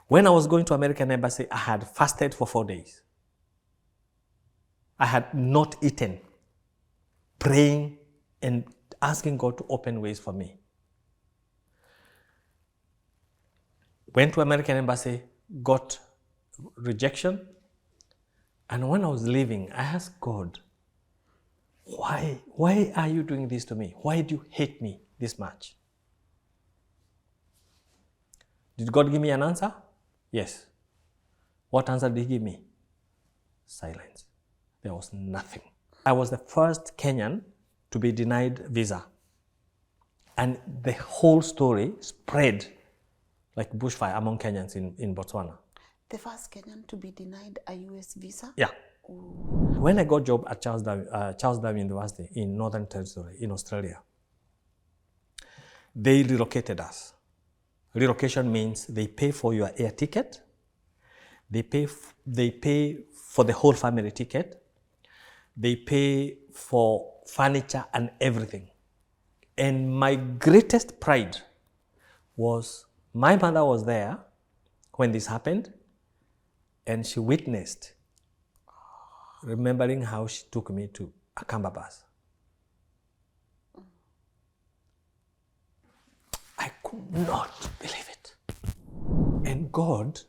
When I was going to American Embassy, I had fasted for 4 days. I had not eaten, praying and asking God to open ways for me. Went to American Embassy, got rejection. And when I was leaving, I asked God, why are you doing this to me? Why do you hate me this much? Did God give me an answer? Yes. What answer did he give me? Silence. There was nothing. I was the first Kenyan to be denied visa. And the whole story spread like bushfire among Kenyans in Botswana. The first Kenyan to be denied a US visa? Yeah. Ooh. When I got a job at Charles Darwin University in Northern Territory in Australia, they relocated us. Relocation means they pay for your air ticket, they pay for the whole family ticket, they pay for furniture and everything. And my greatest pride was my mother was there when this happened, and she witnessed, remembering how she took me to a Kamba bus. I could not believe it. And God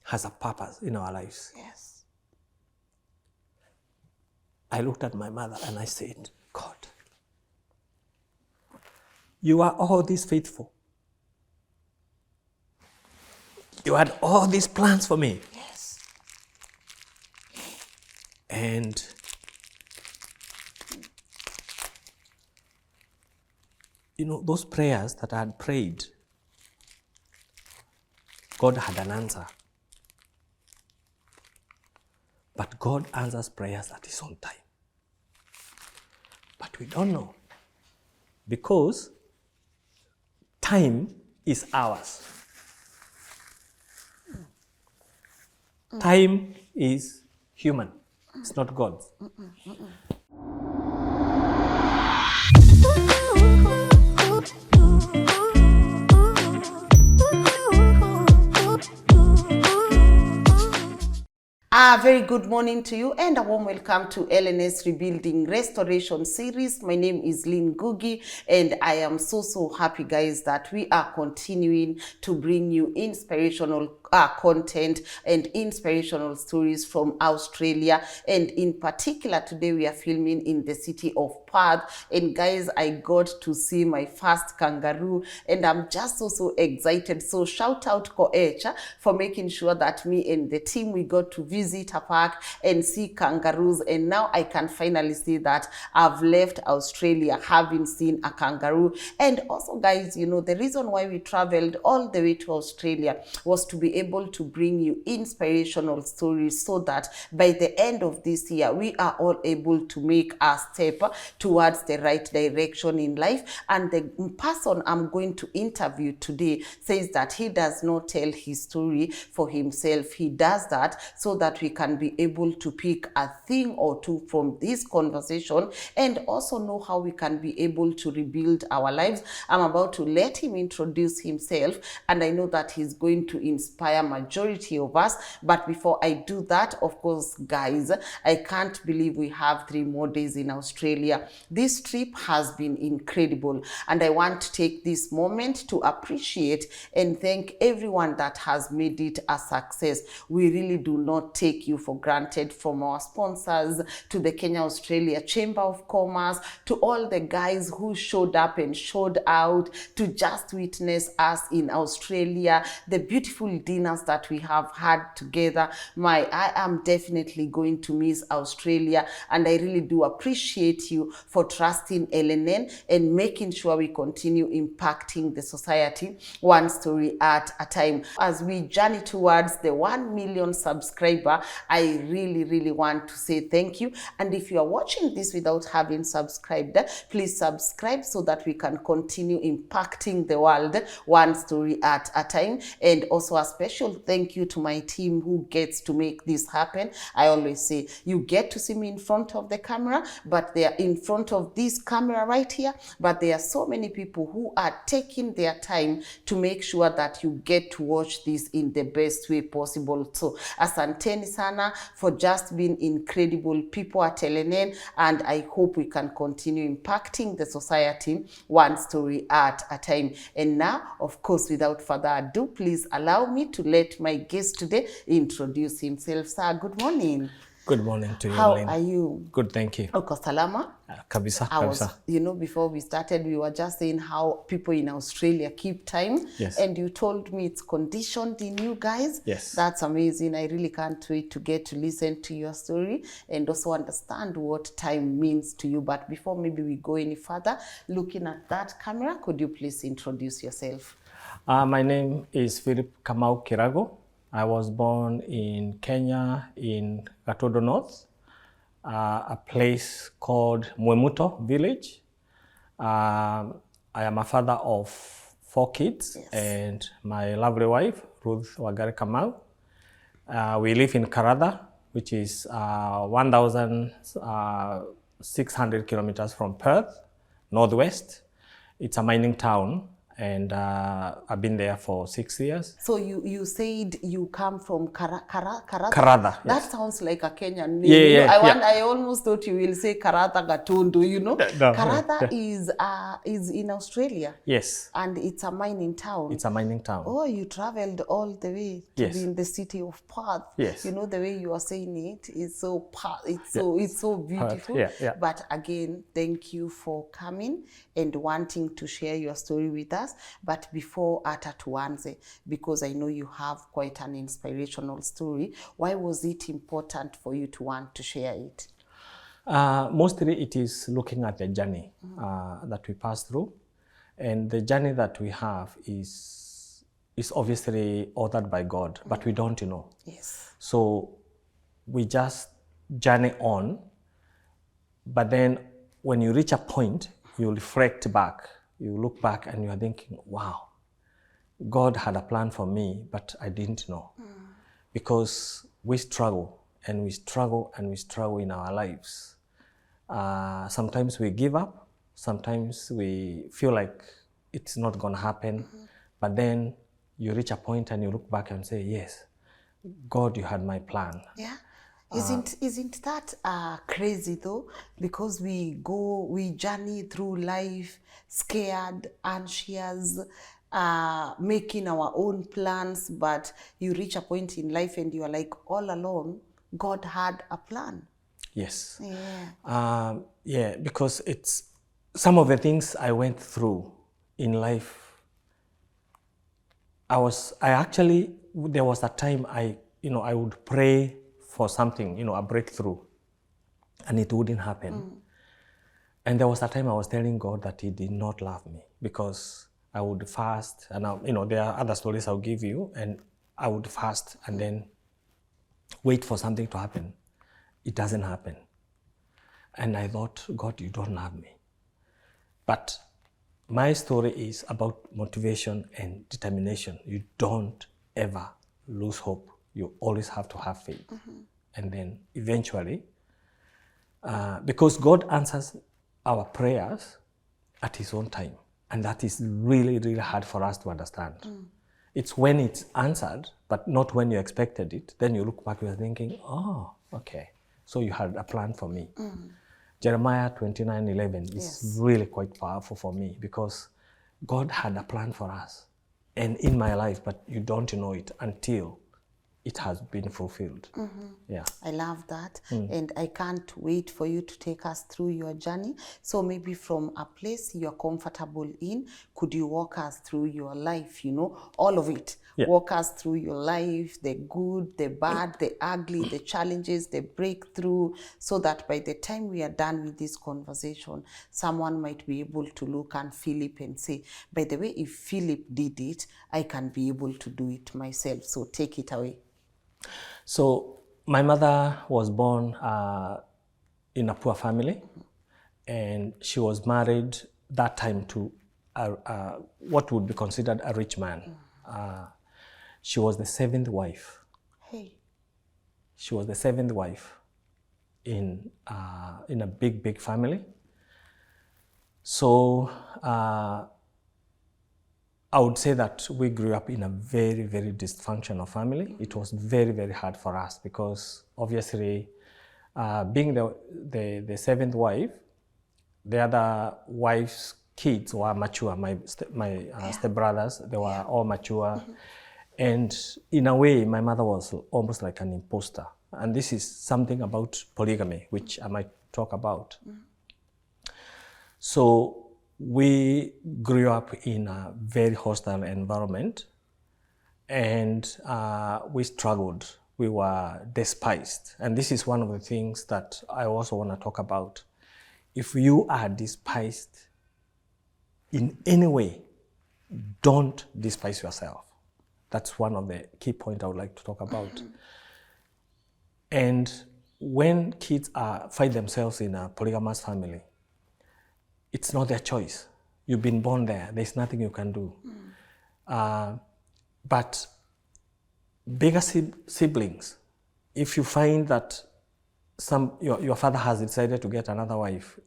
has a purpose in our lives. Yes. I looked at my mother and I said, God, you are all this faithful. You had all these plans for me. Yes. And you know, those prayers that I had prayed, God had an answer. But God answers prayers at His own time. But we don't know. Because time is ours. Time is human. It's not God's. A very good morning to you and a warm welcome to LNS Rebuilding Restoration Series. My name is Lynn Ngugi and I am so happy, guys, that we are continuing to bring you inspirational content and inspirational stories from Australia. And in particular, today we are filming in the city of Perth. And guys, I got to see my first kangaroo and I'm just so excited. So shout out Koecha for making sure that me and the team, we got to visit a park and see kangaroos. And now I can finally see that I've left Australia having seen a kangaroo. And also, guys, you know, the reason why we traveled all the way to Australia was to be able to bring you inspirational stories so that by the end of this year, we are all able to make a step towards the right direction in life. And the person I'm going to interview today says that he does not tell his story for himself. He does that so that we can be able to pick a thing or two from this conversation and also know how we can be able to rebuild our lives. I'm about to let him introduce himself, and I know that he's going to inspire majority of us. But before I do that, of course, guys, I can't believe we have 3 more days in Australia. This trip has been incredible, and I want to take this moment to appreciate and thank everyone that has made it a success. We really do not take you for granted, from our sponsors to the Kenya-Australia Chamber of Commerce, to all the guys who showed up and showed out to just witness us in Australia, the beautiful dinners that we have had together. I am definitely going to miss Australia, and I really do appreciate you for trusting LNN and making sure we continue impacting the society one story at a time. As we journey towards the 1 million subscriber, I really want to say thank you. And if you are watching this without having subscribed, please subscribe so that we can continue impacting the world one story at a time. And also a special thank you to my team who gets to make this happen. I always say you get to see me in front of the camera, but they are in front front of this camera right here, but there are so many people who are taking their time to make sure that you get to watch this in the best way possible. So asanteni sana for just being incredible people at LNN, and I hope we can continue impacting the society one story at a time. And now, of course, without further ado, please allow me to let my guest today introduce himself. Sir, good morning. Good morning to you, How Lynn. are you? Good, thank you. Uko salama? Kabisa, I was, kabisa. before we started, we were just saying how people in Australia keep time. Yes. And you told me it's conditioned in you guys. Yes. That's amazing. I really can't wait to get to listen to your story and also understand what time means to you. But before maybe we go any further, looking at that camera, could you please introduce yourself? My name is Phillip Kamau Kirago. I was born in Kenya, in Gatodo North, a place called Mwemuto Village. I am a father of 4 kids, Yes. and my lovely wife, Ruth Wagari Kamau. We live in Karatha, which is 1,600 kilometers from Perth, northwest. It's a mining town, and I've been there for 6 years. So you said you come from Karatha? Karatha, That yes. sounds like a Kenyan name. Yeah, You know, yeah. I almost thought you will say Karatha Gatundu, you know. No, Karatha yeah. is in Australia. Yes, And it's a mining town. it's a mining town. Oh, you traveled all the way to Yes. be in the city of Perth. Yes. You know, the way you are saying it is so it's so beautiful. yeah. But again, thank you for coming and wanting to share your story with us. But before hata tuanze, because I know you have quite an inspirational story, why was it important for you to want to share it? Mostly it is looking at the journey that we pass through. And the journey that we have is obviously authored by God, but we don't know. Yes. So we just journey on, but then when you reach a point, you reflect back, you look back and you're thinking, wow, God had a plan for me, but I didn't know. Because we struggle and we struggle and we struggle in our lives. Sometimes we give up, sometimes we feel like it's not gonna happen, but then you reach a point and you look back and say, yes, God, you had my plan. Yeah. Isn't that crazy though? Because we journey through life scared, anxious, making our own plans, but you reach a point in life and you are like, all along, God had a plan. Yes. Yeah. Yeah, because it's some of the things I went through in life. There was a time I would pray for something, a breakthrough, and it wouldn't happen. And there was a time I was telling God that He did not love me, because I would fast, and there are other stories I'll give you, and I would fast and then wait for something to happen. It doesn't happen. And I thought, God, you don't love me. But my story is about motivation and determination. You don't ever lose hope. You always have to have faith. And then eventually, because God answers our prayers at His own time. And that is really, really hard for us to understand. It's when it's answered, but not when you expected it. Then you look back, you're thinking, oh, okay. So you had a plan for me. Jeremiah 29:11 is really quite powerful for me, because God had a plan for us and in my life, but you don't know it until it has been fulfilled. Yeah. I love that. And I can't wait for you to take us through your journey. So maybe from a place you're comfortable in, could you walk us through your life, all of it? Yeah. Walk us through your life, the good, the bad, the ugly, the challenges, the breakthrough, so that by the time we are done with this conversation, someone might be able to look at Phillip and say, by the way, if Phillip did it, I can be able to do it myself. So take it away. So my mother was born in a poor family, and she was married that time to what would be considered a rich man. She was the 7th wife. Hey. She was the 7th wife in a big family. So I would say that we grew up in a very, very dysfunctional family. It was very, very hard for us because obviously being the seventh wife, the other wife's kids were mature. My stepbrothers, they were all mature. And in a way, my mother was almost like an imposter. And this is something about polygamy, which I might talk about. So we grew up in a very hostile environment, and we struggled. We were despised. And this is one of the things that I also want to talk about. If you are despised in any way, don't despise yourself. That's one of the key points I would like to talk about. And when kids find themselves in a polygamous family, it's not their choice. You've been born there. There's nothing you can do. But bigger siblings, if you find that your father has decided to get another wife,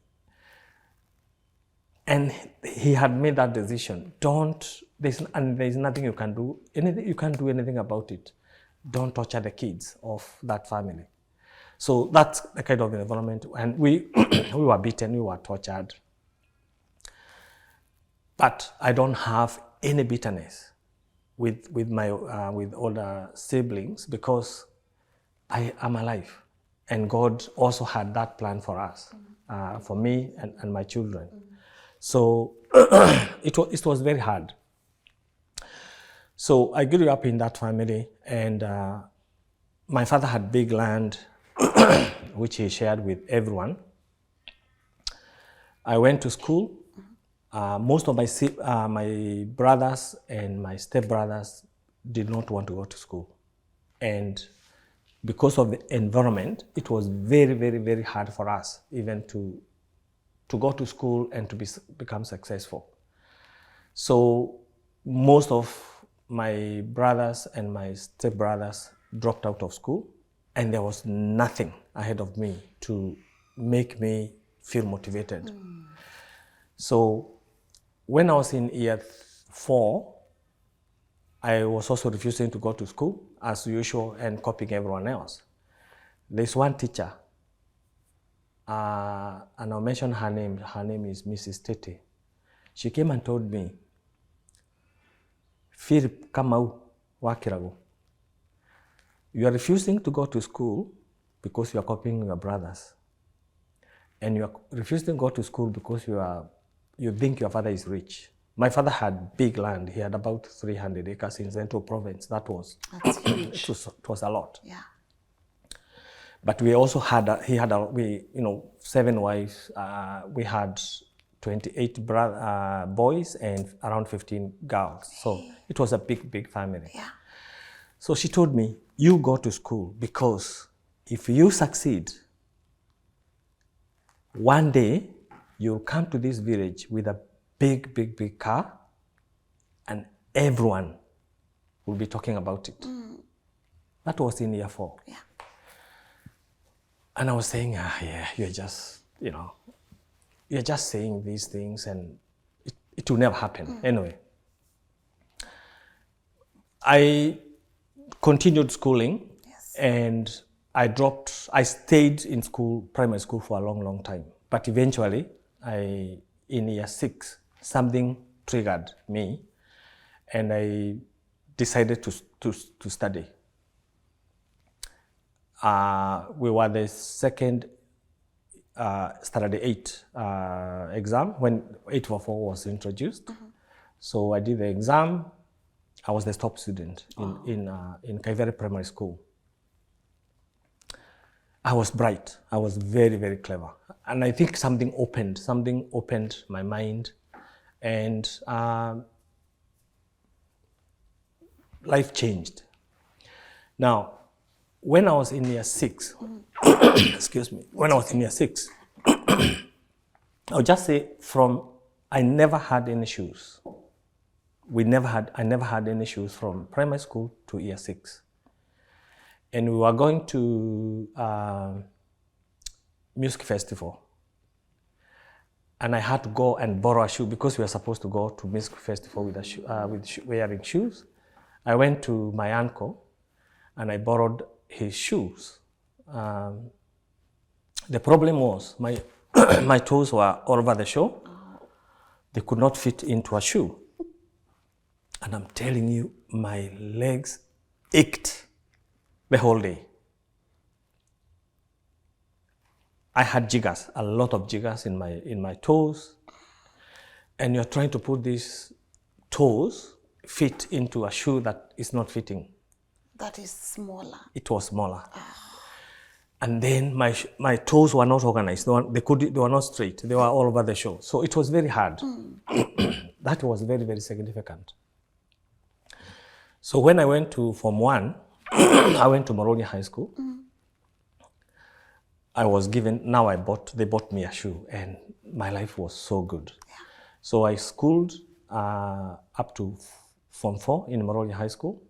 and he had made that decision, there's nothing you can do. You can't do anything about it. Don't torture the kids of that family. So that's the kind of environment. And we were beaten, we were tortured. But I don't have any bitterness with older siblings because I am alive, and God also had that plan for us, for me and my children. So it was very hard. So I grew up in that family, and my father had big land, which he shared with everyone. I went to school. Most of my brothers and my stepbrothers did not want to go to school. And because of the environment, it was very, very, very hard for us even to go to school and to become successful. So most of my brothers and my stepbrothers dropped out of school, and there was nothing ahead of me to make me feel motivated. So when I was in year 4, I was also refusing to go to school as usual and copying everyone else. There's one teacher, and I'll mention her name. Her name is Mrs. Tete. She came and told me, Phillip, Kamau Wakirago, you are refusing to go to school because you are copying your brothers. And you are refusing to go to school because you think your father is rich. My father had big land. He had about 300 acres in Central Province. That's huge. It was a lot. Yeah. But we also had, 7 wives. We had 28 boys and around 15 girls. So it was a big, big family. Yeah. So she told me, you go to school because if you succeed, one day you'll come to this village with a big, big, big car, and everyone will be talking about it. That was in year 4. Yeah. And I was saying, yeah, you're just saying these things, and it will never happen. Anyway, I continued schooling. Yes. And I stayed in primary school for a long, long time. But eventually, in year 6, something triggered me, and I decided to study. We were the second Saturday 8 exam when 844 was introduced. So I did the exam. I was the top student in Kaivere Primary School. I was bright. I was very, very clever. And I think something opened my mind, and life changed. Now, when I was in year 6, excuse me, when I was in year 6, I'll just say I never had any shoes. I never had any shoes from primary school to year 6. And we were going to music festival. and I had to go and borrow a shoe because we were supposed to go to Music Festival with wearing shoes. I went to my uncle and I borrowed his shoes. The problem was my my toes were all over the show. They could not fit into a shoe. And I'm telling you, my legs ached the whole day. I had jiggers, a lot of jiggers in my toes. And you're trying to put these toes fit into a shoe that is not fitting. That is smaller. It was smaller. And then my toes were not organized. They were not straight. They were all over the show. So it was very hard. That was very, very significant. So when I went to Form 1, I went to Moroni High School. I was given, they bought me a shoe, and my life was so good. Yeah. So I schooled up to Form 4 in Moroni High School.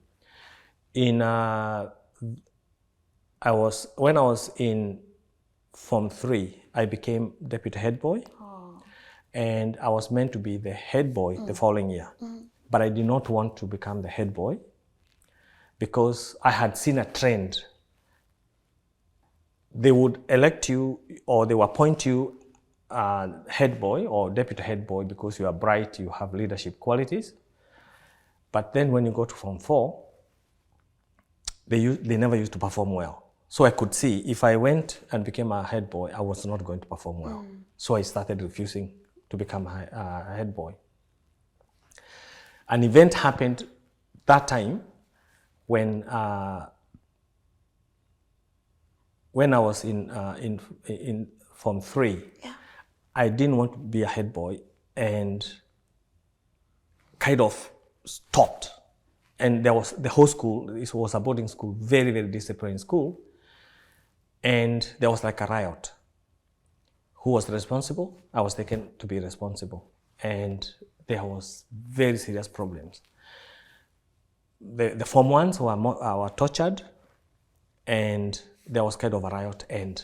When I was in Form 3, I became deputy head boy. And I was meant to be the head boy the following year. But I did not want to become the head boy because I had seen a trend. They would elect you, or they would appoint you head boy or deputy head boy because you are bright, you have leadership qualities. But then when you go to Form 4, they never used to perform well. So I could see if I went and became a head boy, I was not going to perform well. So I started refusing to become a head boy. An event happened that time when I was in Form 3. Yeah. I didn't want to be a head boy and kind of stopped. And there was the whole school, it was a boarding school, very, very disciplined school. And there was like a riot. Who was responsible? I was taken to be responsible. And there was very serious problems. The Form 1s were tortured, and there was kind of a riot, and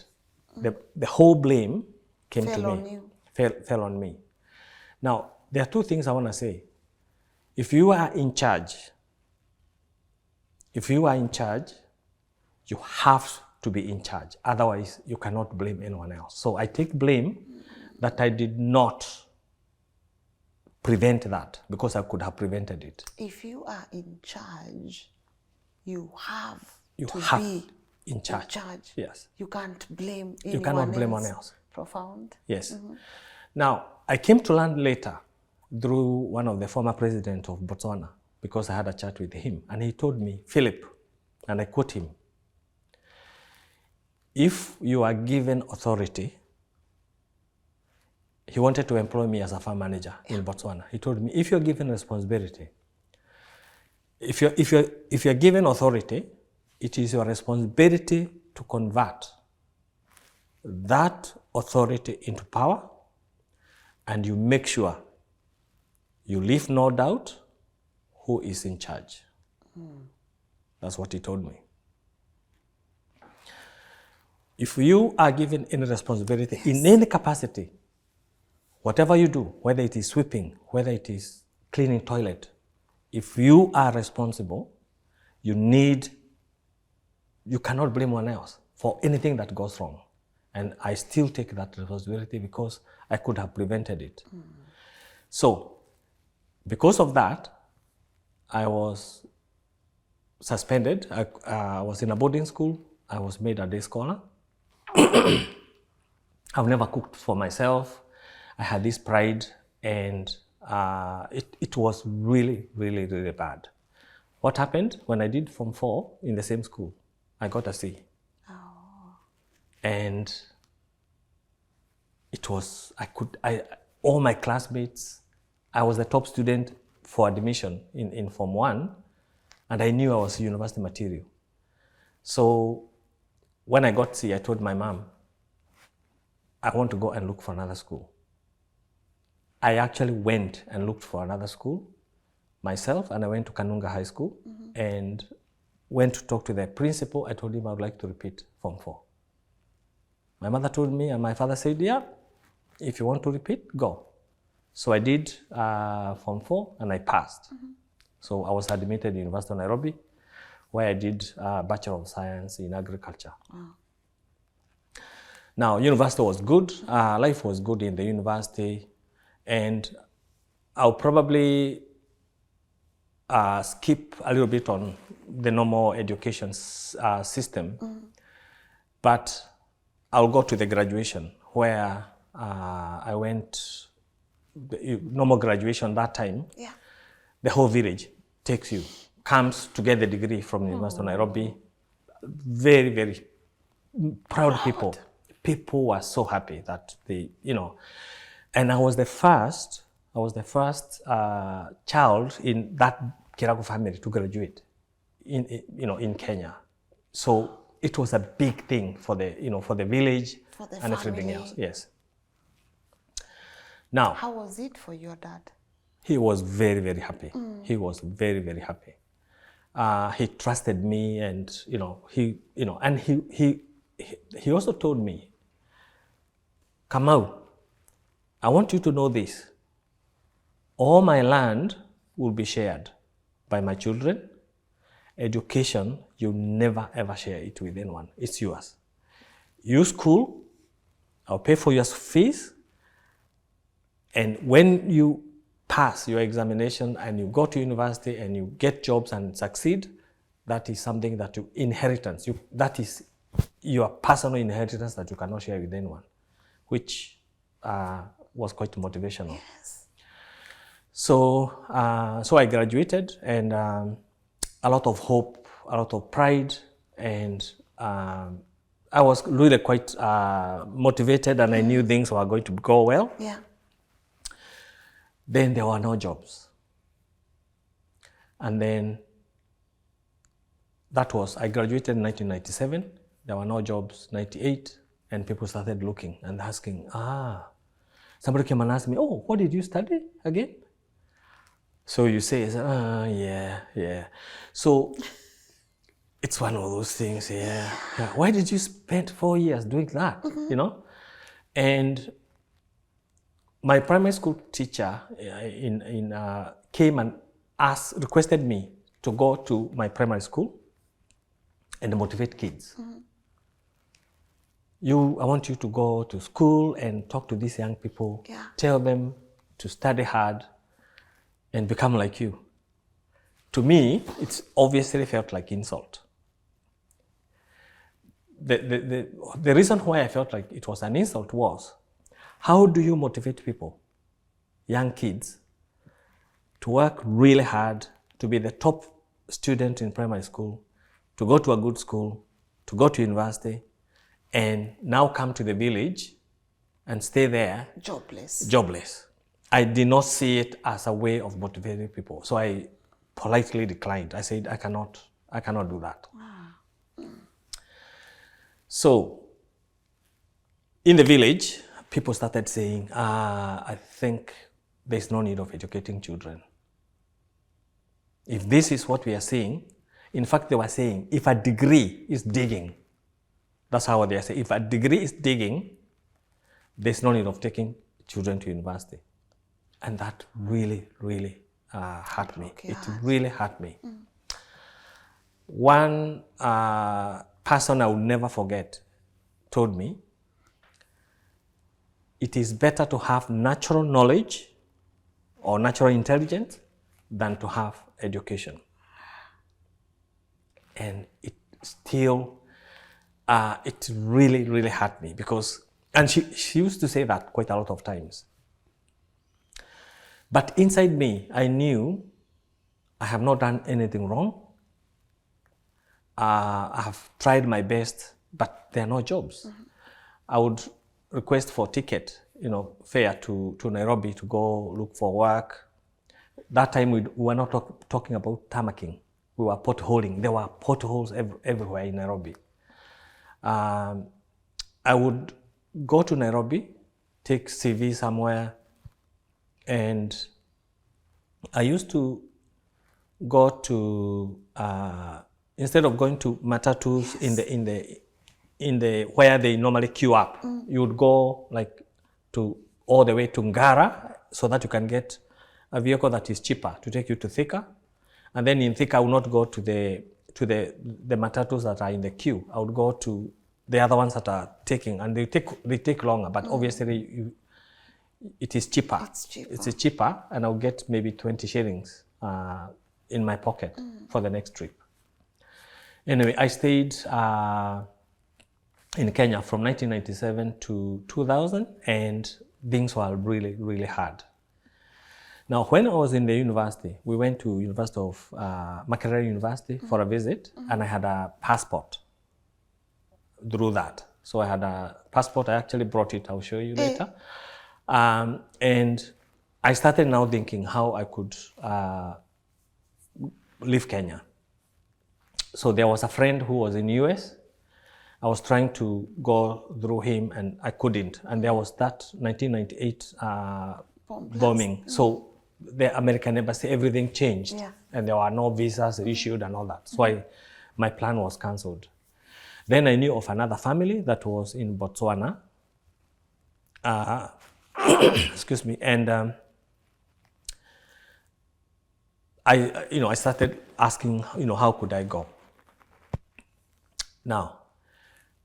the whole blame fell on me. Now, there are two things I want to say. If you are in charge, you have to be in charge. Otherwise, you cannot blame anyone else. So I take blame that I did not prevent that, because I could have prevented it. If you are in charge, you have to be in charge. Yes. You can't blame anyone else. You cannot blame anyone else. Profound. Yes. Now, I came to learn later through one of the former presidents of Botswana, because I had a chat with him, and he told me, Phillip, and I quote him, if you are given authority, he wanted to employ me as a farm manager in Botswana. He told me, if you're given responsibility, if you're given authority, it is your responsibility to convert that authority into power, and you make sure you leave no doubt who is in charge. That's what he told me. If you are given any responsibility in any capacity, whatever you do, whether it is sweeping, whether it is cleaning toilet, if you are responsible, you cannot blame one else for anything that goes wrong. And I still take that responsibility because I could have prevented it. So, because of that, I was suspended. I was in a boarding school. I was made a day scholar. I've never cooked for myself. I had this pride, and it was really, really, really bad. What happened when I did Form 4 in the same school? I got a C. And it was, all my classmates, I was the top student for admission in Form 1, and I knew I was university material. So when I got C, I told my mom, I want to go and look for another school. I actually went and looked for another school myself, and I went to Kanunga High School and went to talk to the principal. I told him I would like to repeat Form 4. My mother told me, and my father said, yeah, if you want to repeat, go. So I did Form 4 and I passed. So I was admitted to University of Nairobi, where I did Bachelor of Science in Agriculture. Now, university was good. Life was good in the university. And I'll probably skip a little bit on the normal education system. But I'll go to the graduation, where I went, the normal graduation that time. Yeah. The whole village comes to get the degree from the University of Nairobi. Very, very proud people. People were so happy that they, and I was the first child in that Kirago family to graduate in Kenya. So it was a big thing for the village and everything else. Yes. Now, how was it for your dad? He was very, very happy. He was very, very happy. He trusted me, and and he also told me, Kamau, I want you to know this. All my land will be shared by my children. Education, you never ever share it with anyone. It's yours. You school, I'll pay for your fees, and when you pass your examination and you go to university and you get jobs and succeed, that is something that that is your personal inheritance that you cannot share with anyone, which was quite motivational. Yes. So I graduated, and a lot of hope, a lot of pride, and I was really quite motivated, and I knew things were going to go well. Yeah. Then there were no jobs. And then I graduated in 1997. There were no jobs, 98, and people started looking and asking, somebody came and asked me, oh, what did you study again? So you say, yeah. So it's one of those things, yeah. Why did you spend 4 years doing that, And my primary school teacher came and requested me to go to my primary school and motivate kids. I want you to go to school and talk to these young people, tell them to study hard and become like you. To me, it's obviously felt like insult. The reason why I felt like it was an insult was, how do you motivate people, young kids, to work really hard, to be the top student in primary school, to go to a good school, to go to university, and now come to the village and stay there jobless? I did not see it as a way of motivating people. So I politely declined. I said, I cannot do that. Wow. So in the village, people started saying, I think there's no need of educating children. If this is what we are seeing, in fact, they were saying, if a degree is digging, that's how they are saying, if a degree is digging, there's no need of taking children to university. And that really, really hurt me. It really hurt me. One person I will never forget told me, it is better to have natural knowledge or natural intelligence than to have education. And it still, it really, really hurt me because, and she used to say that quite a lot of times. But inside me, I knew I have not done anything wrong. I have tried my best, but there are no jobs. I would request for ticket, fare to Nairobi to go look for work. That time we were not talking about tarmacking. We were potholing. There were potholes everywhere in Nairobi. I would go to Nairobi, take CV somewhere, and I used to go to instead of going to matatus in the where they normally queue up, you would go like to all the way to Ngara so that you can get a vehicle that is cheaper to take you to Thika. And then in Thika, I will not go to the matatus that are in the queue. I would go to the other ones that are taking, and they take longer, but obviously it is cheaper. It's cheaper, and I'll get maybe 20 shillings in my pocket for the next trip. Anyway, I stayed in Kenya from 1997 to 2000, and things were really, really hard. Now, when I was in the university, we went to University of Makerere University for a visit, and I had a passport through that. So I had a passport. I actually brought it. I'll show you later. And I started now thinking how I could leave Kenya. So there was a friend who was in US. I was trying to go through him, and I couldn't. And there was that 1998 bombing. So the American embassy, everything changed. Yeah. And there were no visas issued and all that. So my plan was cancelled. Then I knew of another family that was in Botswana. Excuse me. And I started asking, how could I go? Now,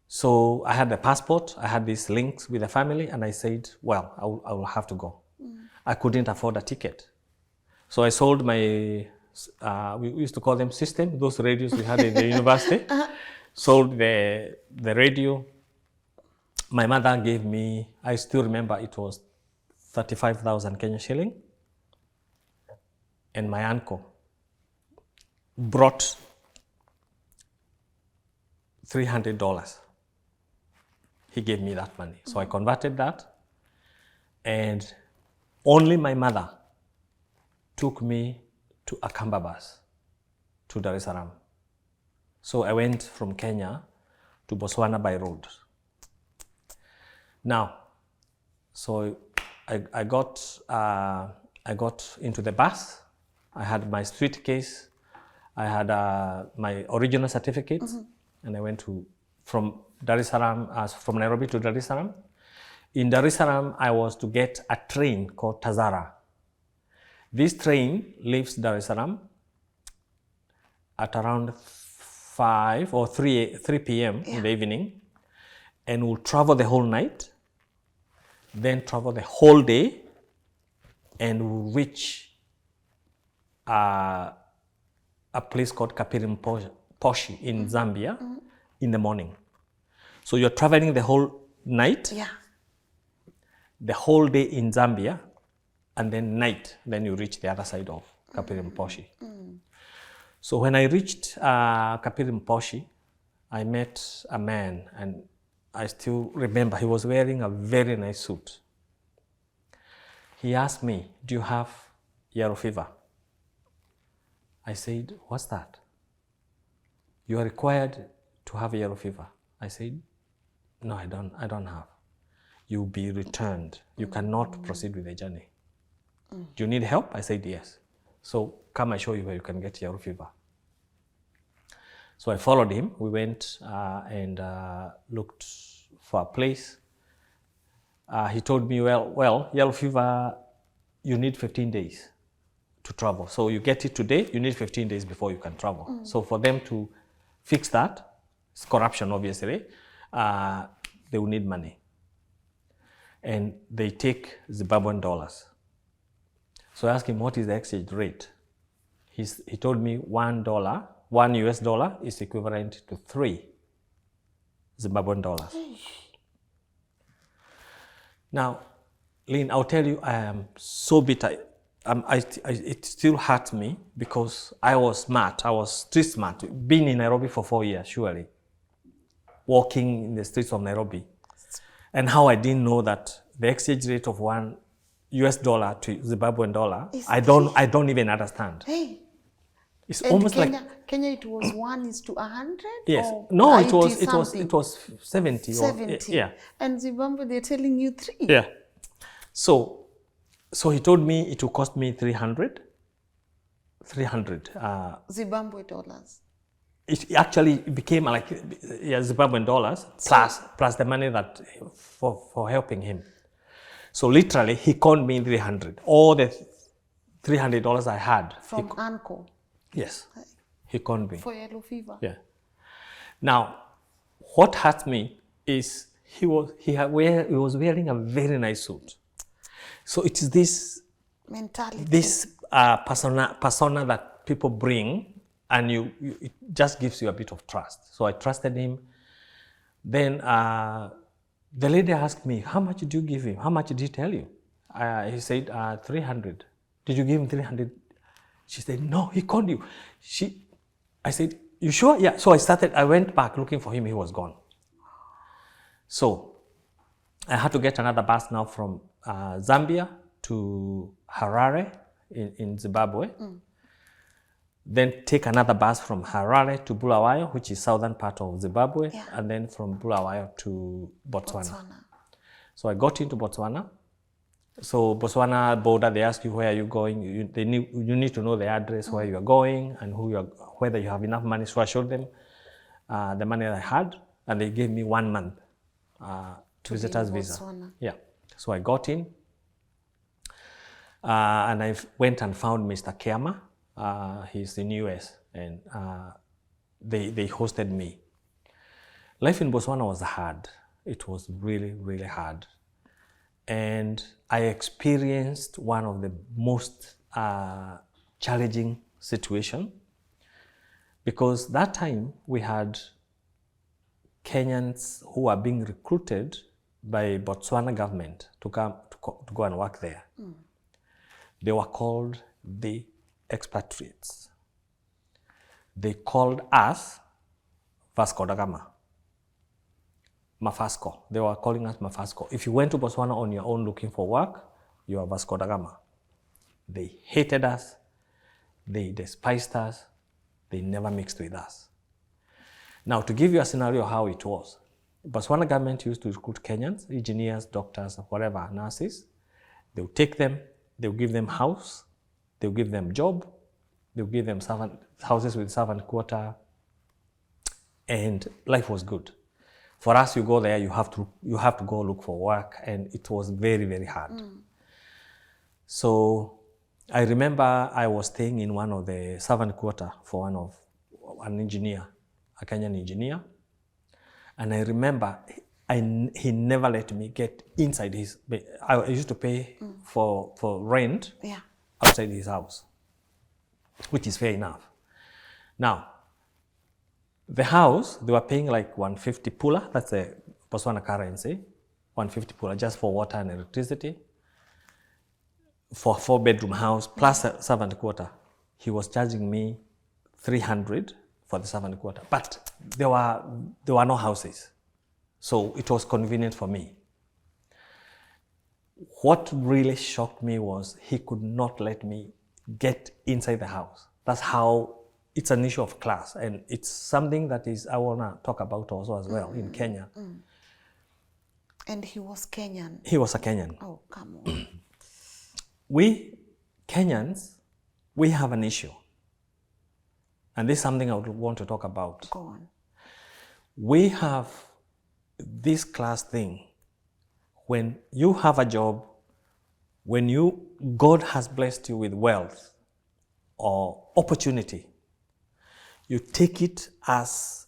so I had the passport, I had these links with the family, and I said, well, I will have to go. I couldn't afford a ticket. So I sold my, we used to call them system, those radios we had in the university. Sold the radio. My mother gave me, I still remember it was 35,000 Kenyan shilling. And my uncle brought $300. He gave me that money. So I converted that, and only my mother took me to a Kamba bus to Dar es Salaam. So I went from Kenya to Botswana by road. Now, so I got into the bus. I had my suitcase. I had my original certificates, and I went from Dar es Salaam, from Nairobi to Dar es Salaam. In Dar es Salaam, I was to get a train called Tazara. This train leaves Dar es Salaam at around 5 or 3 p.m. in the evening, and will travel the whole night, then travel the whole day, and will reach a place called Kapirimposhi in Zambia in the morning. So you're traveling the whole night, the whole day in Zambia, and then night, then you reach the other side of Kapirimposhi. So when I reached Kapirimposhi, I met a man, and I still remember he was wearing a very nice suit. He asked me, do you have yellow fever? I said, what's that? You are required to have yellow fever. I said, no, I don't have. You'll be returned. You cannot proceed with the journey. Do you need help? I said, yes. So come, I show you where you can get yellow fever. So I followed him. We went and looked for a place. He told me, well, yellow fever, you need 15 days to travel. So you get it today, you need 15 days before you can travel. So for them to fix that, it's corruption obviously, they will need money. And they take Zimbabwean dollars. So I asked him, what is the exchange rate? He told me $1 US dollar is equivalent to 3 Zimbabwean dollars. Now, Lynn, I'll tell you, I am so bitter. It still hurts me because I was smart. I was street smart. Been in Nairobi for 4 years, surely. Walking in the streets of Nairobi. And how I didn't know that the exchange rate of $1 US dollar to Zimbabwean dollar, I don't even understand. Hey. It's And almost Kenya, it was 1:100? Yes. No, it was 70. 70. Yeah. And Zimbabwe, they're telling you 3. Yeah. So he told me it will cost me 300 Zimbabwe dollars. It actually became like Zimbabwean dollars plus the money that for helping him. So literally, he conned me 300. All the $300 I had. From uncle. Yes, he conned me. For yellow fever. Yeah. Now, what hurt me is he was wearing a very nice suit. So it is this mentality, persona that people bring, and it just gives you a bit of trust. So I trusted him. Then the lady asked me, "How much did you give him? How much did he tell you?" He said 300. Did you give him 300? She said, "No, he called you." I said, "You sure?" Yeah. So I went back looking for him. He was gone. So I had to get another bus now from Zambia to Harare in Zimbabwe. Then take another bus from Harare to Bulawayo, which is southern part of Zimbabwe, and then from Bulawayo to Botswana. So I got into Botswana. So Botswana border, they ask you where are you going. You need to know the address where you are going and whether you have enough money. So I showed them the money I had, and they gave me 1 month visitor's visa. Yeah. So I got in, and I went and found Mr. Kiama. He's in US, and they hosted me. Life in Botswana was hard. It was really, really hard. And I experienced one of the most challenging situations, because that time we had Kenyans who were being recruited by Botswana government to go and work there. They were called the expatriates. They called us Vasco da Gama. Mafasco. They were calling us Mafasco. If you went to Botswana on your own looking for work, you are Vasco da Gama. They hated us. They despised us. They never mixed with us. Now, to give you a scenario how it was, Botswana government used to recruit Kenyans, engineers, doctors, whatever, nurses. They would take them, they would give them house, they would give them job, they would give them houses with servant quarter, and life was good. For us, you go there, you have to go look for work, and it was very, very hard. So I remember I was staying in one of the servant quarter for an engineer, a Kenyan engineer, and I remember he never let me get inside his. I used to pay for rent outside his house, which is fair enough. Now, the house, they were paying like 150 pula, that's the Botswana currency, 150 pula just for water and electricity, for a 4-bedroom house plus a servant quarter. He was charging me 300 for the servant quarter, but there were no houses, so it was convenient for me. What really shocked me was he could not let me get inside the house. That's how. It's an issue of class, and it's something that I want to talk about also as well in Kenya. And he was Kenyan? He was a Kenyan. Oh, come on. We Kenyans, we have an issue. And this is something I would want to talk about. Go on. We have this class thing. When you have a job, when God has blessed you with wealth or opportunity, you take it as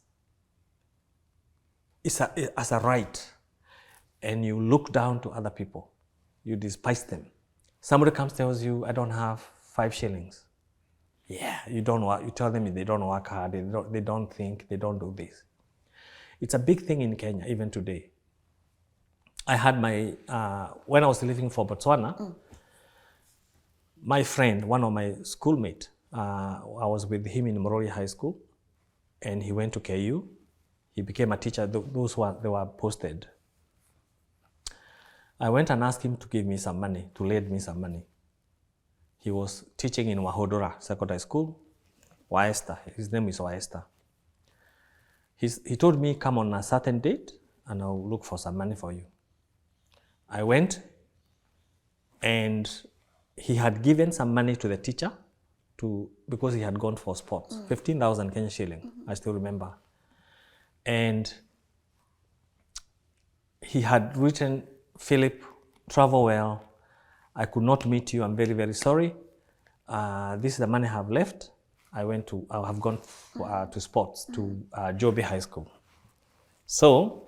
a right, and you look down to other people. You despise them. Somebody comes tells you, "I don't have 5 shillings." Yeah, you don't work. You tell them they don't work hard. They don't think. They don't do this. It's a big thing in Kenya even today. I had when I was living for Botswana, my friend, one of my schoolmates, I was with him in Morori High School, and he went to KU. He became a teacher. They were posted. I went and asked him to give me some money, to lend me some money. He was teaching in Wahodora Secondary School, Waesta. His name is Waesta. He told me, "Come on a certain date, and I'll look for some money for you." I went, and he had given some money to the teacher because he had gone for sports, 15,000 Kenyan shilling, I still remember. And he had written Phillip travel well. I could not meet you. I'm very, very sorry. This is the money I have left. I have gone to sports, to Joby High School. So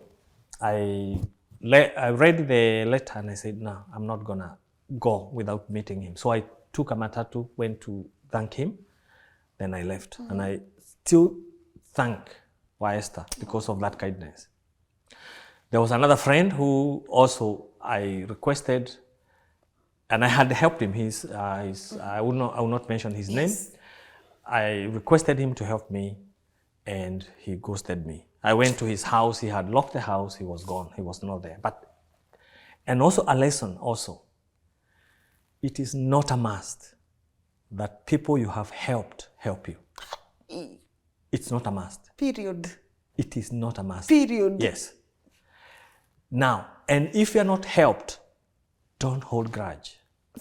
I read the letter and I said, no, I'm not gonna go without meeting him. So I took a matatu, went to thank him, then I left. And I still thank Esther because of that kindness. There was another friend who also I requested, and I had helped him. I will not mention his name. I requested him to help me, and he ghosted me. I went to his house. He had locked the house. He was gone. He was not there. And also a lesson also. It is not a must that people you have helped help you. It's not a must. Period. It is not a must. Period. Yes. Now, and if you're not helped, don't hold grudge.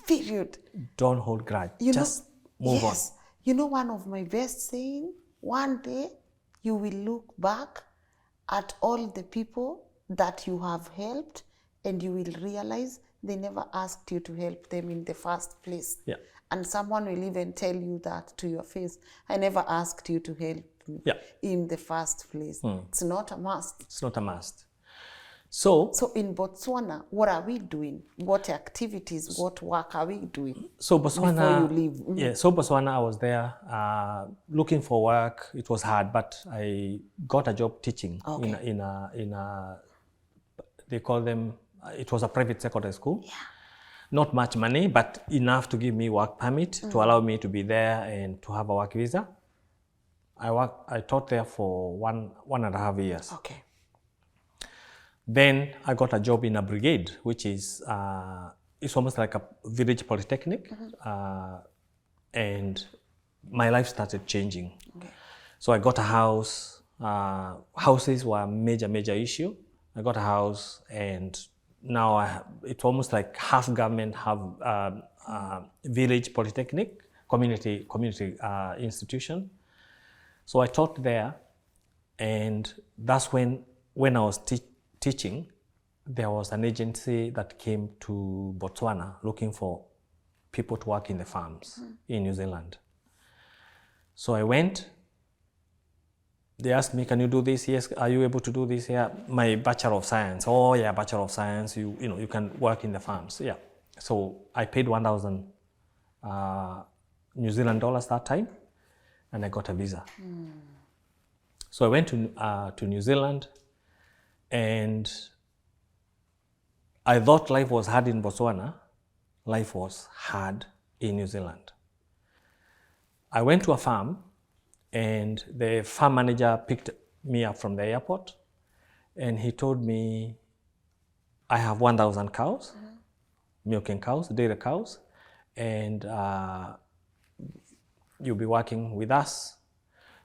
Period. Don't hold grudge. Just move on. You know, one of my best saying, one day you will look back at all the people that you have helped and you will realize they never asked you to help them in the first place. Yeah. And someone will even tell you that to your face. I never asked you to help me in the first place. It's not a must. It's not a must. So in Botswana, what are we doing? What activities, what work are we doing? So Botswana, before you leave? Yeah, so Botswana, I was there looking for work. It was hard, but I got a job teaching in a they call them, it was a private secondary school. Yeah. Not much money, but enough to give me work permit to allow me to be there and to have a work visa. I taught there for one and a half years. Okay. Then I got a job in a brigade, which is it's almost like a village polytechnic, and my life started changing. Okay. So I got a house. Houses were a major issue. I got a house, and now it's almost like half government, half village polytechnic, community institution. So I taught there, and that's when I was teaching, there was an agency that came to Botswana looking for people to work in the farms in New Zealand. So I went. They asked me, can you do this? Yes. Are you able to do this? Yeah. My Bachelor of Science. Oh yeah, Bachelor of Science. You can work in the farms. Yeah. So I paid 1,000 New Zealand dollars that time, and I got a visa. So I went to New Zealand, and I thought life was hard in Botswana. Life was hard in New Zealand. I went to a farm, and the farm manager picked me up from the airport, and he told me, I have 1,000 cows, milking cows, dairy cows, and you'll be working with us.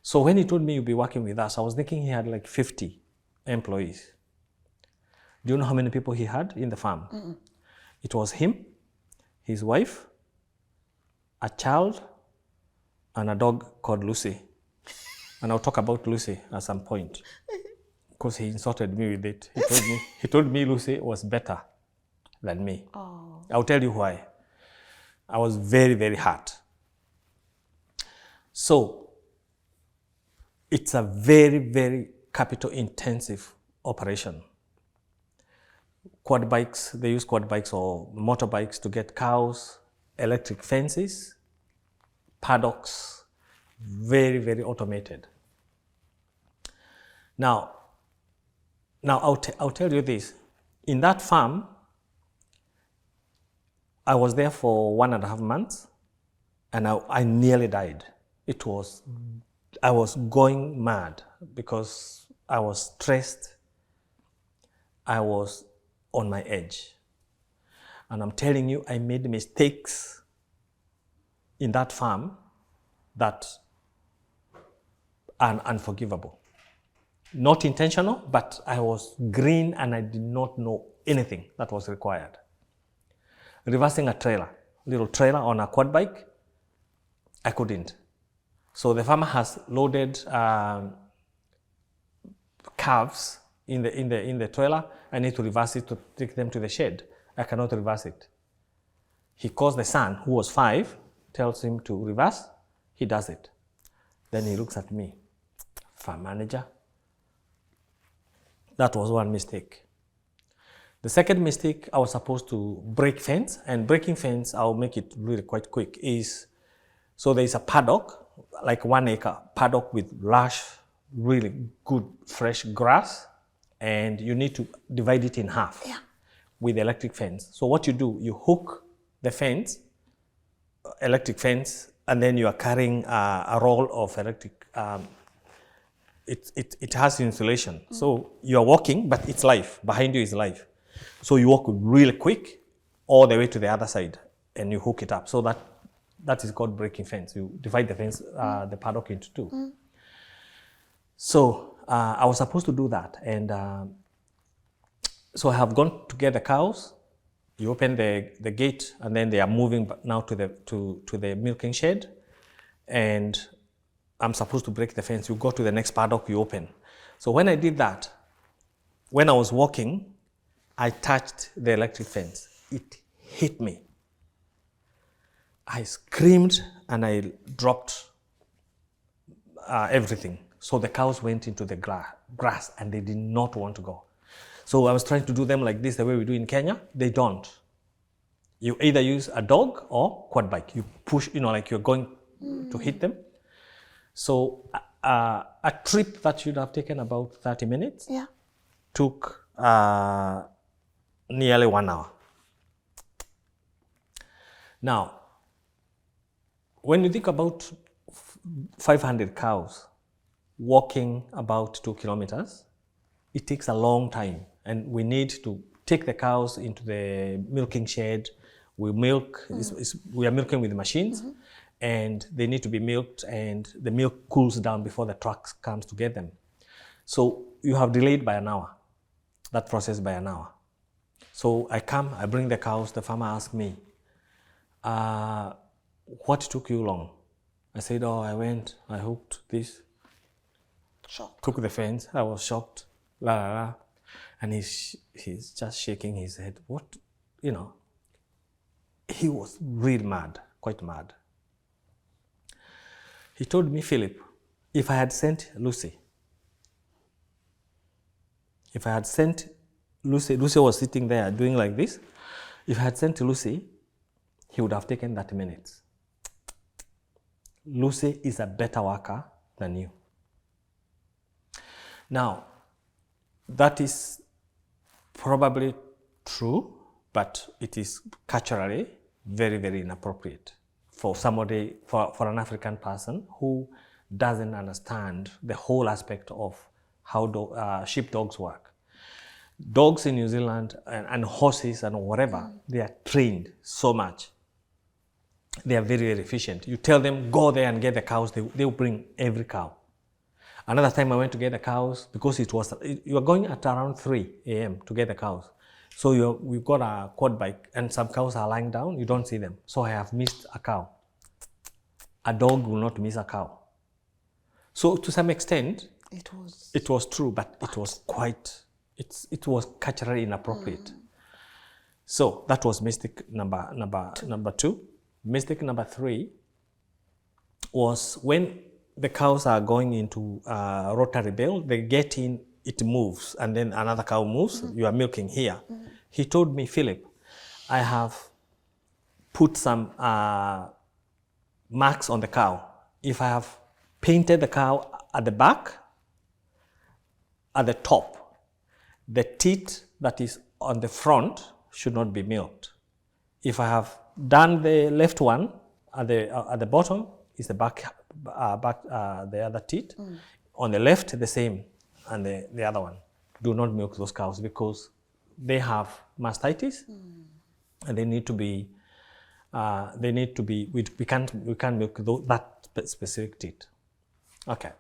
So when he told me you'll be working with us, I was thinking he had like 50 employees. Do you know how many people he had in the farm? It was him, his wife, a child, and a dog called Lucy. And I'll talk about Lucy at some point, because he insulted me with it. He told me Lucy was better than me. Oh. I'll tell you why. I was very hurt. So it's a very capital intensive operation. Quad bikes, they use quad bikes or motorbikes to get cows, electric fences, paddocks, very automated. Now I'll tell you this. In that farm, I was there for 1.5 months, and I nearly died. I was going mad because I was stressed. I was on my edge. And I'm telling you, I made mistakes in that farm that are unforgivable. Not intentional, but I was green and I did not know anything that was required. Reversing a trailer, little trailer on a quad bike, I couldn't. So the farmer has loaded calves in the trailer. I need to reverse it to take them to the shed. I cannot reverse it. He calls the son, who was 5, tells him to reverse. He does it. Then he looks at me. Farm manager. That was one mistake. The second mistake, I was supposed to break fence, and breaking fence, I'll make it really quite quick, is, so there is a paddock, like 1 acre paddock with lush, really good fresh grass, and you need to divide it in half with electric fence. So what you do, you hook the fence, electric fence, and then you are carrying a roll of electric, it has insulation. So you are walking, but it's live, behind you is live. So you walk really quick all the way to the other side and you hook it up. So that is called breaking fence. You divide the fence, the paddock into 2. So I was supposed to do that. And so I have gone to get the cows. You open the gate and then they are moving now to the milking shed. And I'm supposed to break the fence. You go to the next paddock, you open. So when I did that, when I was walking, I touched the electric fence. It hit me. I screamed and I dropped everything. So the cows went into the grass and they did not want to go. So I was trying to do them like this, the way we do in Kenya. They don't. You either use a dog or quad bike. You push, like you're going to hit them. So a trip that should have taken about 30 minutes took nearly 1 hour. Now, when you think about 500 cows walking about 2 kilometers, it takes a long time. And we need to take the cows into the milking shed. We milk, we are milking with machines, and they need to be milked, and the milk cools down before the truck comes to get them. So you have delayed by an hour, that process by an hour. So I come, I bring the cows, the farmer asks me, what took you long? I said, oh, I went, I hooked this, took the fence, I was shocked, la la la. And he's just shaking his head. What, he was real mad, quite mad. He told me, Philip, if I had sent Lucy, Lucy was sitting there doing like this. If I had sent Lucy, he would have taken 30 minutes. Lucy is a better worker than you. Now, that is probably true, but it is culturally very, very inappropriate for somebody, for an African person who doesn't understand the whole aspect of how sheepdogs work. Dogs in New Zealand and horses and whatever, they are trained so much. They are very, very efficient. You tell them, go there and get the cows, they will bring every cow. Another time I went to get the cows, because you are going at around 3 a.m. to get the cows. So we've got a quad bike and some cows are lying down, you don't see them. So I have missed a cow. A dog will not miss a cow. So to some extent, it was true, but it was it was culturally inappropriate. So that was mistake number 2. Mistake number 3 was when the cows are going into rotary bale, they get in, it moves, and then another cow moves, you are milking here. He told me, Philip, I have put some marks on the cow. If I have painted the cow at the back, at the top, the teat that is on the front should not be milked. If I have done the left one, at the bottom is the back the other teat. On the left, the same, and the other one. Do not milk those cows because they have mastitis, and they need to be. We can't milk that specific teat. Okay.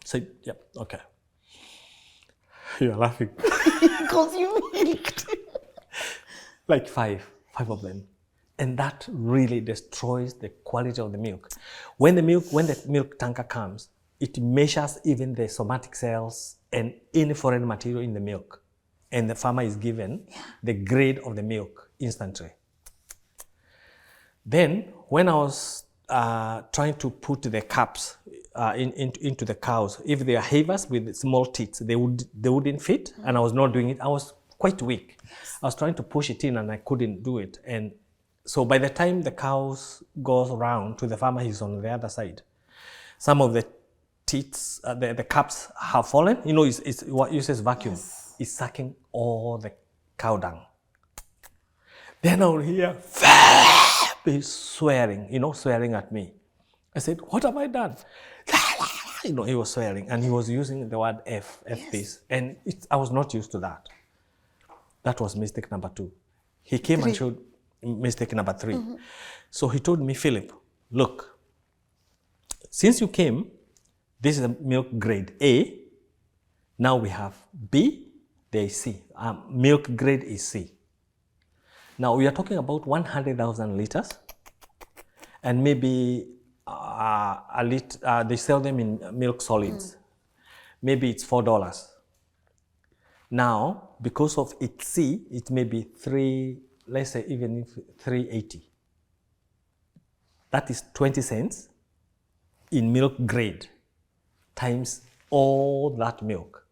So yep. Okay. You're laughing. Because you milked. Like five of them. And that really destroys the quality of the milk. When the milk tanker comes, it measures even the somatic cells and any foreign material in the milk. and the farmer is given the grade of the milk instantly. Then, when I was trying to put the cups into the cows, if they are havers with small teats, they wouldn't fit, and I was not doing it. I was quite weak. I was trying to push it in, and I couldn't do it. And so by the time the cows goes around to the farmer, he's on the other side. Some of the teats, the cups have fallen. You know, it's what uses vacuum. Yes. It's sucking all the cow dung. Then I would hear, he's swearing, swearing at me. I said, what have I done? He was swearing, and he was using the word F this. And I was not used to that. That was mistake number 2. He came and showed mistake number 3. So he told me, Phillip, look, since you came, this is a milk grade A. Now we have B, there is C. Milk grade is C. Now we are talking about 100,000 liters, and maybe they sell them in milk solids. Maybe it's $4. Now, because of its C, it may be let's say even if $3.80. That is 20 cents in milk grade times all that milk.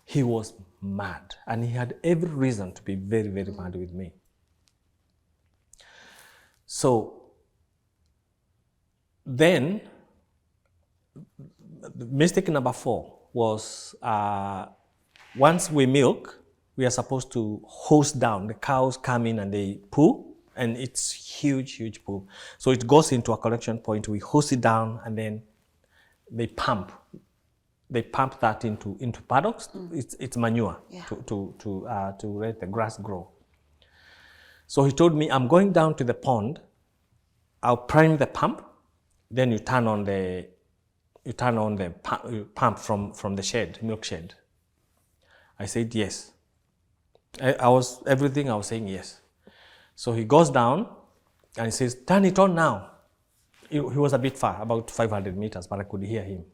He was mad, and he had every reason to be very, very mad with me. So then, mistake number 4 was once we milk, we are supposed to hose down. The cows come in and they poo, and it's huge, huge poo. So it goes into a collection point. We hose it down, and then they pump. They pump that into paddocks. It's manure to let the grass grow. So he told me, I'm going down to the pond. I'll prime the pump. Then you turn on the pump from the shed, milk shed. I said yes. I was saying yes. So he goes down and he says, turn it on now. He was a bit far, about 500 meters, but I could hear him.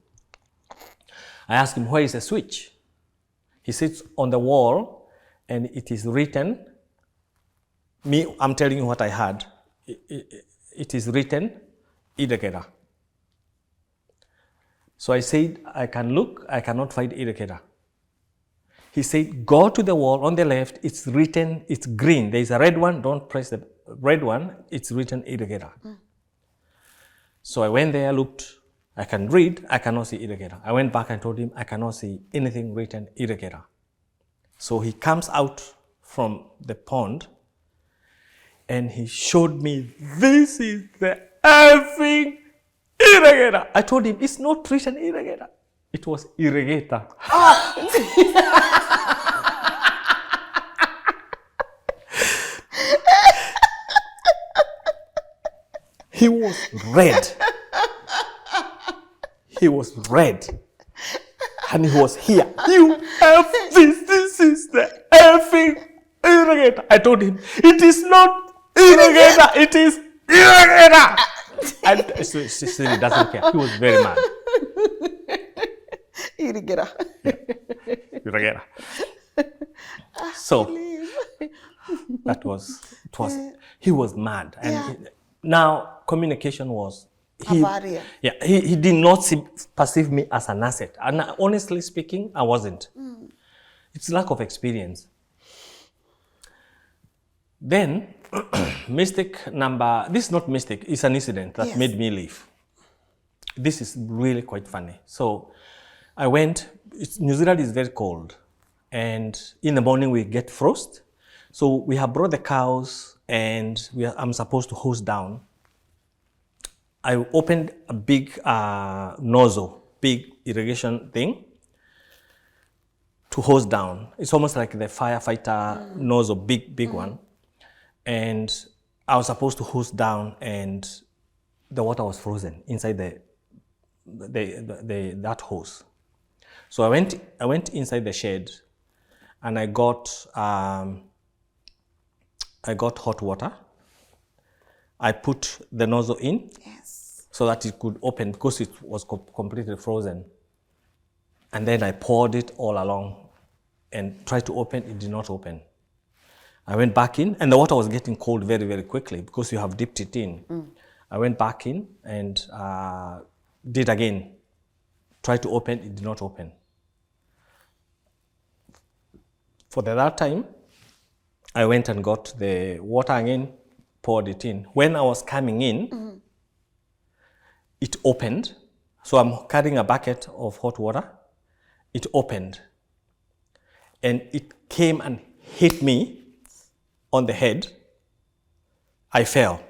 I asked him, where is the switch? He sits on the wall, and it is written, I'm telling you what I heard. It is written, irregular. So I said, I can look, I cannot find irregular. He said, go to the wall on the left, it's written, it's green. There's a red one, don't press the red one, it's written irregular. So I went there, looked, I can read, I cannot see irregular. I went back and told him, I cannot see anything written irregular. So he comes out from the pond, and he showed me, this is the effing irregular. I told him, it's not written irregular. It was irrigator. He was red. He was red. And he was here. You have this is the effing irrigator. I told him, it is not irrigator, it is irrigator. And so he doesn't care. He was very mad. Irrigator. Irrigator. So he was mad. And now communication was, he did not perceive me as an asset. And honestly speaking, I wasn't. It's lack of experience. Then, this is not mistake, it's an incident that made me leave. This is really quite funny. So I went, New Zealand is very cold, and in the morning we get frost. So we have brought the cows, and I'm supposed to hose down. I opened a big nozzle, big irrigation thing to hose down. It's almost like the firefighter nozzle, big one. And I was supposed to hose down, and the water was frozen inside that hose. So I went inside the shed, and I got hot water. I put the nozzle in so that it could open because it was completely frozen. And then I poured it all along and tried to open, it did not open. I went back in, and the water was getting cold very, very quickly because you have dipped it in. I went back in and did again. Tried to open, it did not open. For the third time, I went and got the water again, poured it in. When I was coming in, it opened. So I'm carrying a bucket of hot water. It opened. And it came and hit me on the head. I fell.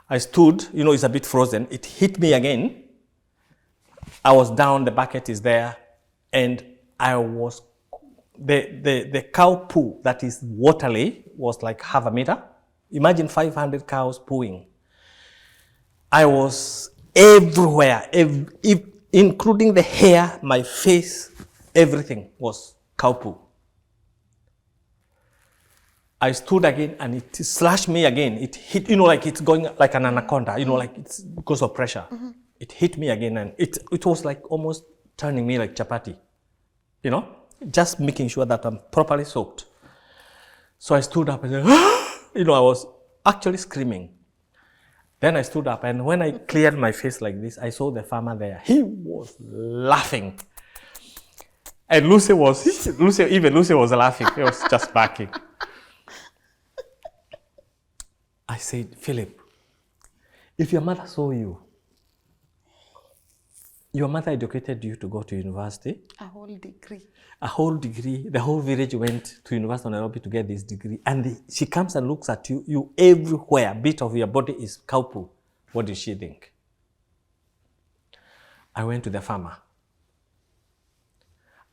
I stood, it's a bit frozen. It hit me again. I was down, the bucket is there, and I was, the cow poo that is watery was like half a meter. Imagine 500 cows pooing. I was everywhere, including the hair, my face, everything was cow poo. I stood again and it slashed me again. It hit, like it's going like an anaconda, like it's because of pressure. It hit me again and it was like almost turning me like chapati, just making sure that I'm properly soaked. So I stood up and said, I was actually screaming. Then I stood up and when I cleared my face like this, I saw the farmer there. He was laughing. And Lucy was laughing. He was just backing. I said, Phillip, if your mother saw you, your mother educated you to go to university. A whole degree. A whole degree. The whole village went to University of Nairobi to get this degree. And she comes and looks at you. You everywhere, a bit of your body is cow poo. What did she think? I went to the farmer.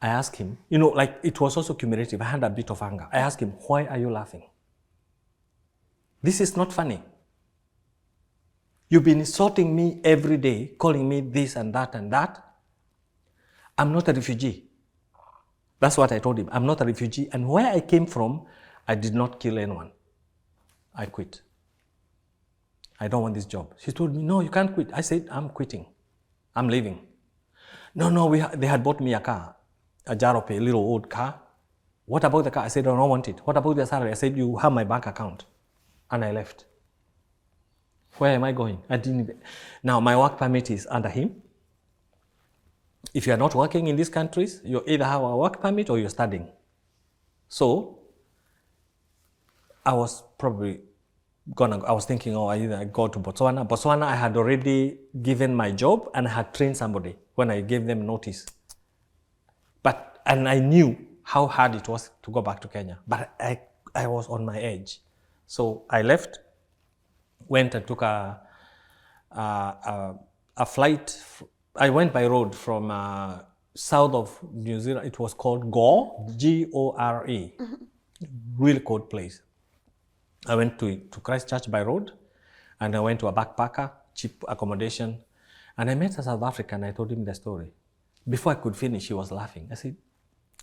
I asked him, it was also cumulative. I had a bit of anger. I asked him, why are you laughing? This is not funny. You've been insulting me every day, calling me this and that and that. I'm not a refugee. That's what I told him. I'm not a refugee. And where I came from, I did not kill anyone. I quit. I don't want this job. She told me, no, you can't quit. I said, I'm quitting. I'm leaving. No, they had bought me a car, a Jalopy, a little old car. What about the car? I said, I don't want it. What about the salary? I said, you have my bank account. And I left. Where am I going? I didn't. Now, my work permit is under him. If you are not working in these countries, you either have a work permit or you're studying. So, I was probably I was thinking, I either go to Botswana. Botswana, I had already given my job and I had trained somebody when I gave them notice. And I knew how hard it was to go back to Kenya. But I was on my edge. So I left, went and took a flight. I went by road from south of New Zealand. It was called Gore, G-O-R-E. Really cold place. I went to Christchurch by road, and I went to a backpacker, cheap accommodation, and I met a South African. I told him the story. Before I could finish, he was laughing. I said,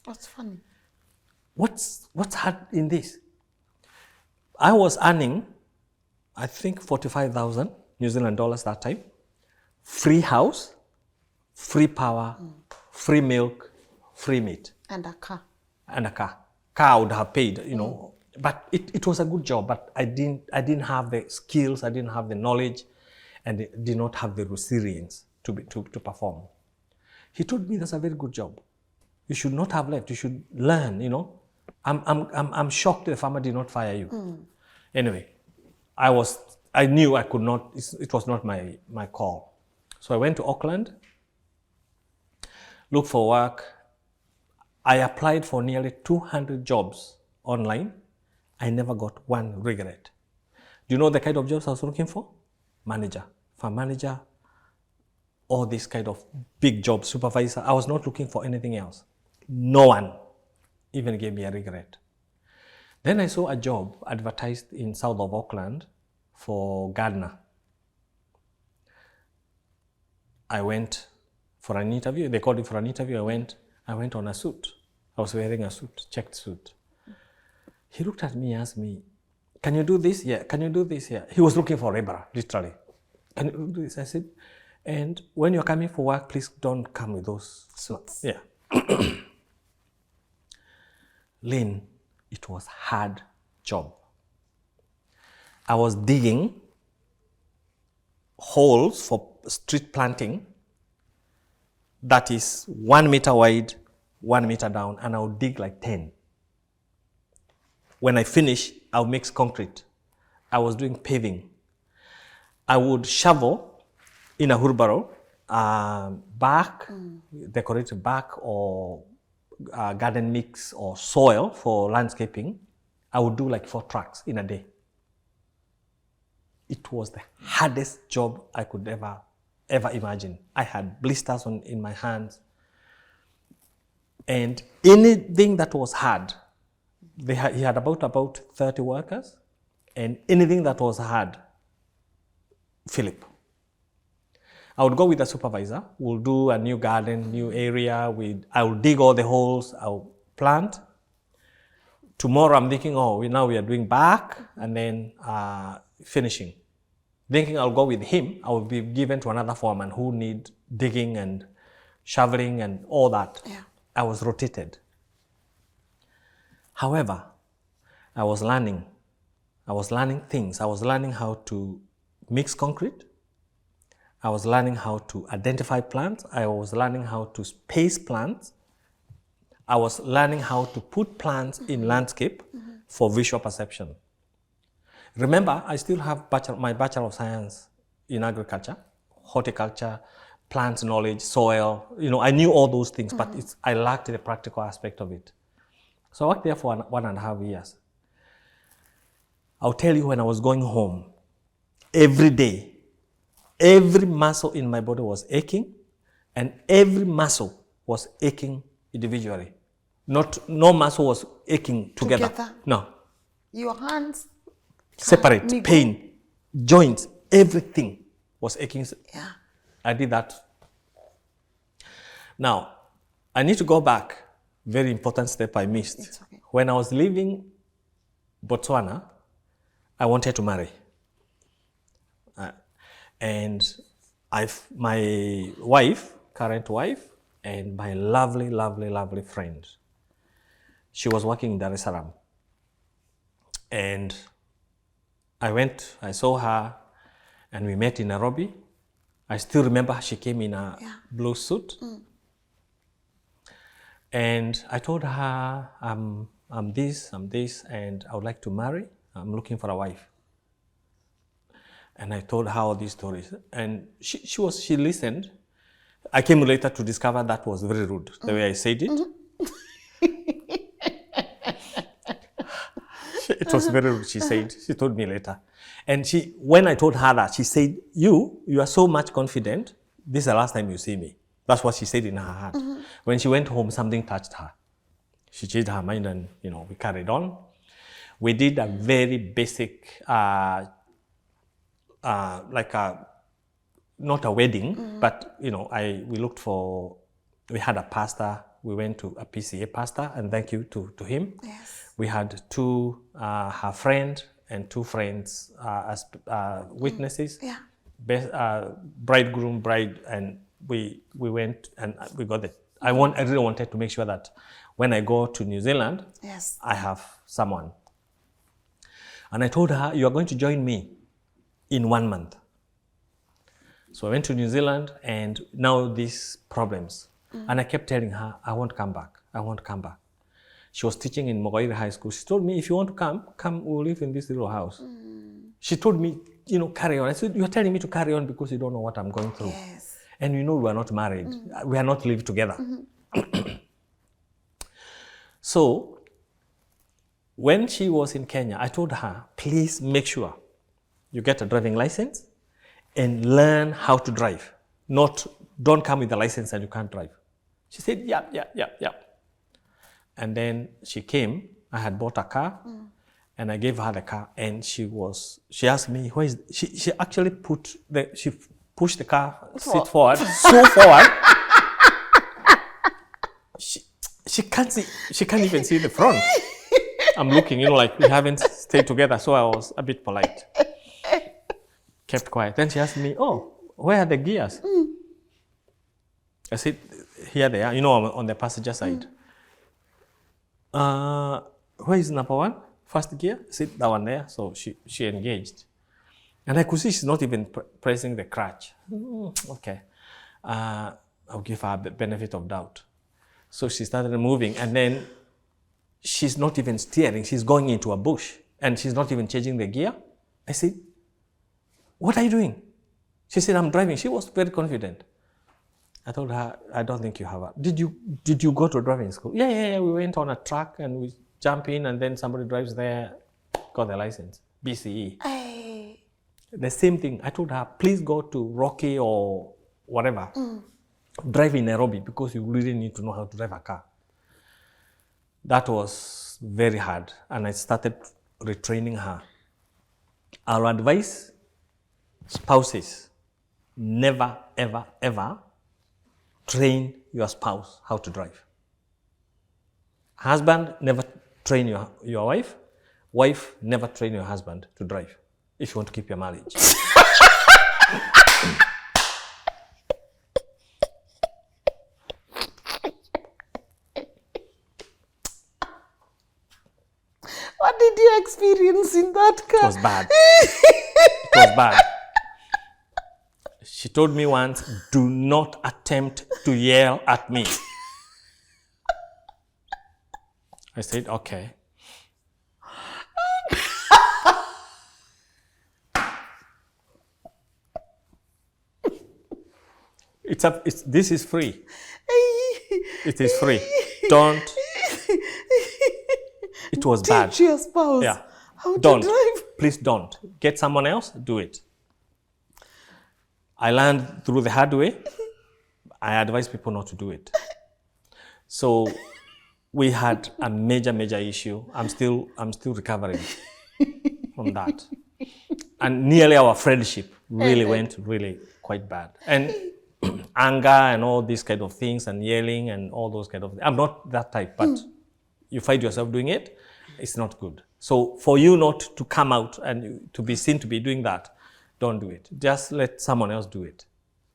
"What's funny? What's hard in this?" I was earning, I think, 45,000 New Zealand dollars that time. Free house, free power, free milk, free meat. And a car. And a car. Car I would have paid, But it was a good job, but I didn't have the skills, I didn't have the knowledge, and I did not have the resilience to perform. He told me that's a very good job. You should not have left. You should learn, I'm shocked the farmer did not fire you. Anyway, I knew I could not, it was not my call. So I went to Auckland, looked for work. I applied for nearly 200 jobs online. I never got one regret. Do you know the kind of jobs I was looking for? Manager, farm manager, all this kind of big job, supervisor. I was not looking for anything else. No one even gave me a regret. Then I saw a job advertised in south of Auckland for gardener. I went for an interview. They called me for an interview. I went on a suit. I was wearing a suit, checked suit. He looked at me and asked me, "Can you do this? Yeah. Can you do this? Yeah." He was looking for a laborer, literally. "Can you do this?" I said, "And when you're coming for work, please don't come with those suits." Yeah. Lynn, it was hard job. I was digging holes for street planting that is 1 meter wide, 1 meter down, and I would dig like 10. When I finish, I'll mix concrete. I was doing paving. I would shovel in a wheelbarrow, bark, decorated bark or garden mix or soil for landscaping. I would do like 4 trucks in a day. It was the hardest job I could ever imagine. I had blisters in my hands. And anything that was hard, he had about 30 workers, and anything that was hard, Phillip. I would go with the supervisor. We'll do a new garden, new area. I will dig all the holes. I'll plant. Tomorrow I'm thinking, now we are doing bark and then finishing. Thinking I'll go with him. I will be given to another foreman who need digging and shoveling and all that. Yeah. I was rotated. However, I was learning things. I was learning how to mix concrete. I was learning how to identify plants. I was learning how to space plants. I was learning how to put plants in landscape for visual perception. Remember, I still have my Bachelor of Science in agriculture, horticulture, plant knowledge, soil. I knew all those things, but I lacked the practical aspect of it. So I worked there for 1.5 years. I'll tell you, when I was going home, every day, every muscle in my body was aching, and every muscle was aching individually. No muscle was aching together. No. Your hands? Separate, pain, joints, everything was aching. Yeah. I did that. Now, I need to go back. Very important step I missed. It's okay. When I was leaving Botswana, I wanted to marry. And my wife, current wife, and my lovely, lovely, lovely friend, she was working in Dar es Salaam. And I saw her, and we met in Nairobi. I still remember she came in a blue suit. And I told her, I'm this, and I would like to marry. I'm looking for a wife. And I told her all these stories. And she listened. I came later to discover that was very rude, the way I said it. It was very rude, she said. She told me later. And when I told her that, she said, you are so much confident. This is the last time you see me. That's what she said in her heart. When she went home, something touched her. She changed her mind, and we carried on. We did a very basic, not a wedding, but we had a pastor. We went to a PCA pastor, and thank you to him. Yes. We had her friend and 2 friends as witnesses. Yeah. Bridegroom, bride, and we went and we got it. I really wanted to make sure that when I go to New Zealand, yes, I have someone. And I told her, you are going to join me in 1 month. So I went to New Zealand, and now these problems. And I kept telling her, I won't come back. I won't come back. She was teaching in Mogairi High School. She told me, if you want to come, we'll live in this little house. She told me, carry on. I said, you're telling me to carry on because you don't know what I'm going through. Yes. And we are not married. We are not living together. So when she was in Kenya, I told her, please make sure you get a driving license and learn how to drive. Don't come with a license and you can't drive. She said, yeah. And then she came. I had bought a car, and I gave her the car. And she asked me, she actually she pushed the car seat forward, so forward. She can't even see the front. I'm looking, like we haven't stayed together, so I was a bit polite. Kept quiet. Then she asked me, where are the gears? I said, here they are, on the passenger side. Where is number one? First gear? Sit that one there. So she engaged. And I could see she's not even pressing the clutch. Okay. I'll give her the benefit of doubt. So she started moving, and then she's not even steering. She's going into a bush, and she's not even changing the gear. I said, what are you doing? She said, I'm driving. She was very confident. I told her, I don't think you have a... Did you go to driving school? Yeah. We went on a truck, and we jump in, and then somebody drives there, got the license, BCE. Hey. The same thing. I told her, please go to Rocky or whatever. Drive in Nairobi, because you really need to know how to drive a car. That was very hard, and I started retraining her. Our advice, spouses, never, ever, ever train your spouse how to drive. Husband, never train your wife. Wife, never train your husband to drive if you want to keep your marriage. What did you experience in that car? It was bad. It was bad. She told me once, do not attempt to yell at me. I said, okay. This is free. It is free. Don't. It was bad. Teach your spouse how to drive. Please don't. Get someone else, do it. I learned through the hard way. I advise people not to do it. So we had a major issue. I'm still recovering from that. And nearly our friendship really went quite bad. And anger and all these kind of things and yelling and all those kind of things. I'm not that type, but you find yourself doing it, it's not good. So for you not to come out and to be seen to be doing that, don't do it. Just let someone else do it.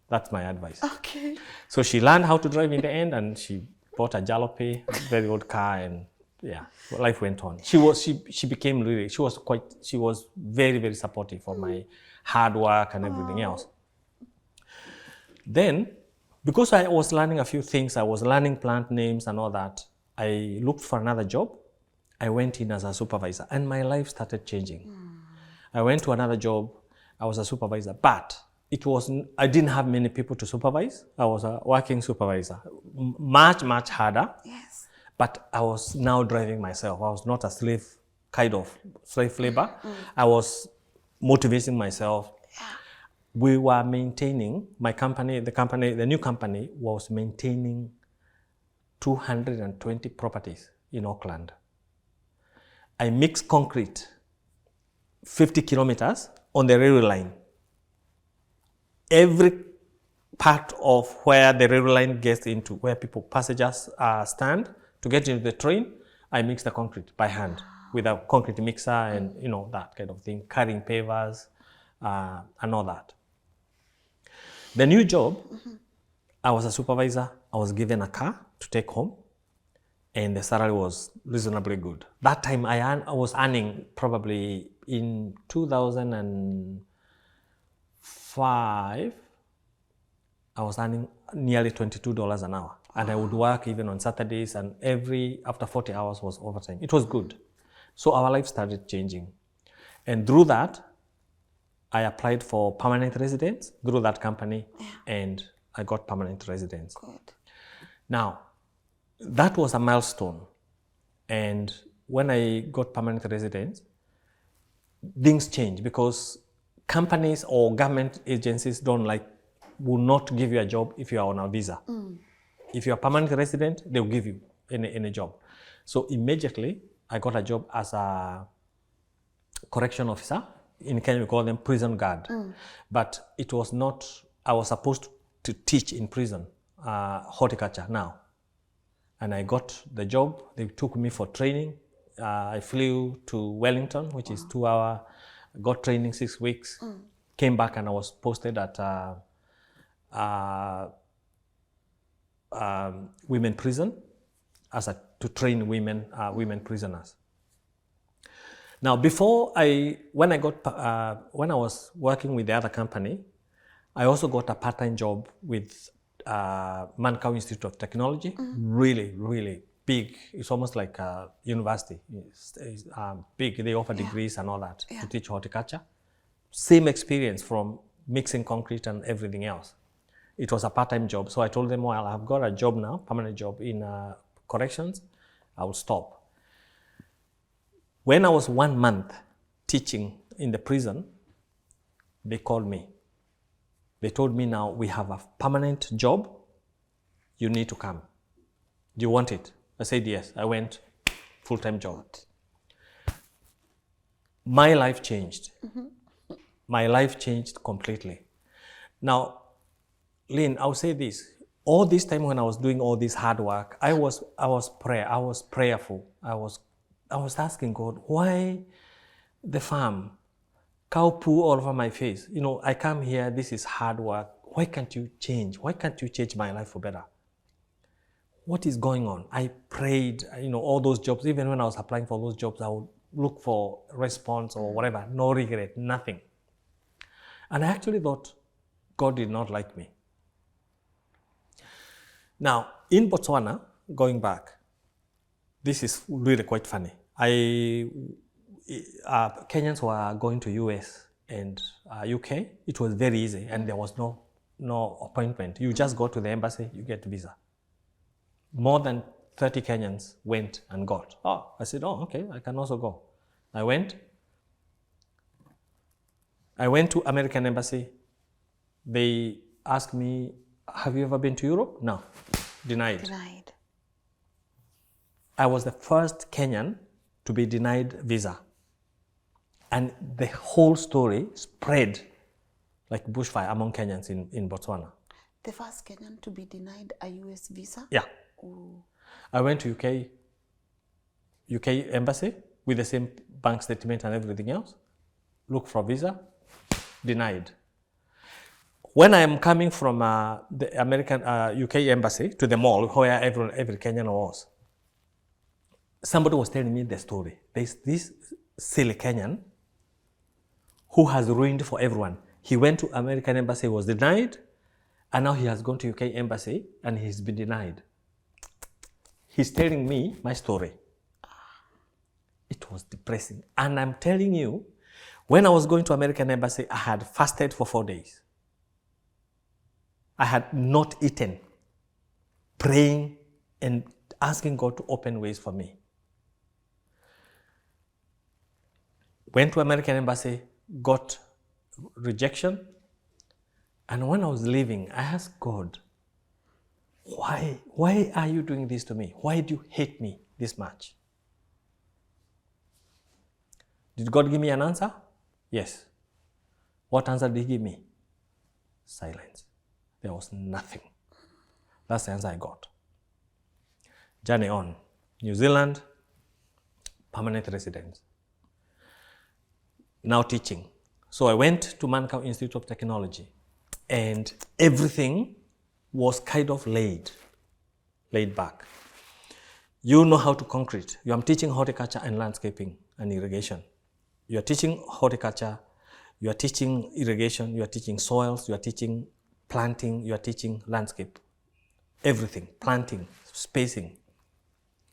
That's my advice. Okay. So she learned how to drive in the end, and she bought a jalopy, a very old car, and yeah, life went on. She was very supportive for my hard work and everything else. Then, because I was learning a few things, I was learning plant names and all that, I looked for another job. I went in as a supervisor, and my life started changing. I went to another job. I was a supervisor, but I didn't have many people to supervise. I was a working supervisor, much harder. Yes. But I was now driving myself. I was not a slave labor. I was motivating myself. We were maintaining, the new company was maintaining 220 properties in Auckland. I mixed concrete 50 kilometers on the railway line. Every part of where the railway line gets into, where passengers stand to get into the train, I mix the concrete by hand with a concrete mixer and that kind of thing, carrying pavers and all that. The new job, I was a supervisor. I was given a car to take home, and the salary was reasonably good. That time I was earning probably in 2005, I was earning nearly $22 an hour. And I would work even on Saturdays, and after 40 hours was overtime. It was good. So our life started changing. And through that, I applied for permanent residence through that company, and I got permanent residence. Good. Now, that was a milestone. And when I got permanent residence, things changed, because companies or government agencies will not give you a job if you are on a visa. If you are permanent resident, they'll give you any job. So immediately, I got a job as a correction officer. In Kenya, we call them prison guard. But it was not, I was supposed to teach in prison, horticulture now. And I got the job. They took me for training. I flew to Wellington, which is 2 hours, got training 6 weeks, came back, and I was posted at women prison. to train women prisoners. Now, when I was working with the other company, I also got a part-time job with Manukau Institute of Technology. Really, really big. It's almost like a university. It's big. They offer degrees and all that to teach horticulture. Same experience from mixing concrete and everything else. It was a part-time job. So I told them, well, I've got a job now, permanent job in corrections. I will stop. When I was 1 month teaching in the prison, they called me. They told me, now we have a permanent job. You need to come. Do you want it? I said yes. I went, full-time job. My life changed. My life changed completely. Now, Lynn, I'll say this. All this time when I was doing all this hard work, I was prayerful. I was asking God, why the farm? Cow poo all over my face. You know, I come here, this is hard work. Why can't you change? Why can't you change my life for better? What is going on? I prayed, you know, all those jobs. Even when I was applying for those jobs, I would look for response or whatever. No regret, nothing. And I actually thought God did not like me. Now, in Botswana, going back, this is really quite funny. Kenyans were going to US and UK. It was very easy and there was no appointment. You just go to the embassy, you get a visa. More than 30 Kenyans went and got. I said, okay, I can also go. I went to American embassy. They asked me, have you ever been to Europe? No, denied. I was the first Kenyan to be denied visa. And the whole story spread like bushfire among Kenyans in Botswana. The first Kenyan to be denied a US visa? Yeah. Ooh. I went to UK embassy with the same bank statement and everything else. Look for a visa, denied. When I am coming from the American UK embassy to the mall where every Kenyan was, somebody was telling me the story. There's this silly Kenyan who has ruined for everyone. He went to American embassy, was denied, and now he has gone to UK embassy and he's been denied. He's telling me my story. It was depressing. And I'm telling you, when I was going to American embassy, I had fasted for 4 days. I had not eaten, praying and asking God to open ways for me. Went to American embassy, got rejection. And when I was leaving, I asked God, why are you doing this to me? Why do you hate me this much? Did God give me an answer? Yes. What answer did he give me? Silence. There was nothing. That's the answer I got. Journey on. New Zealand, permanent residence. Now teaching. So I went to Manukau Institute of Technology and everything was kind of laid back. You know how to concrete. You are teaching horticulture and landscaping and irrigation. You are teaching horticulture, you are teaching irrigation, you are teaching soils, you are teaching planting, you are teaching landscape. Everything, planting, spacing.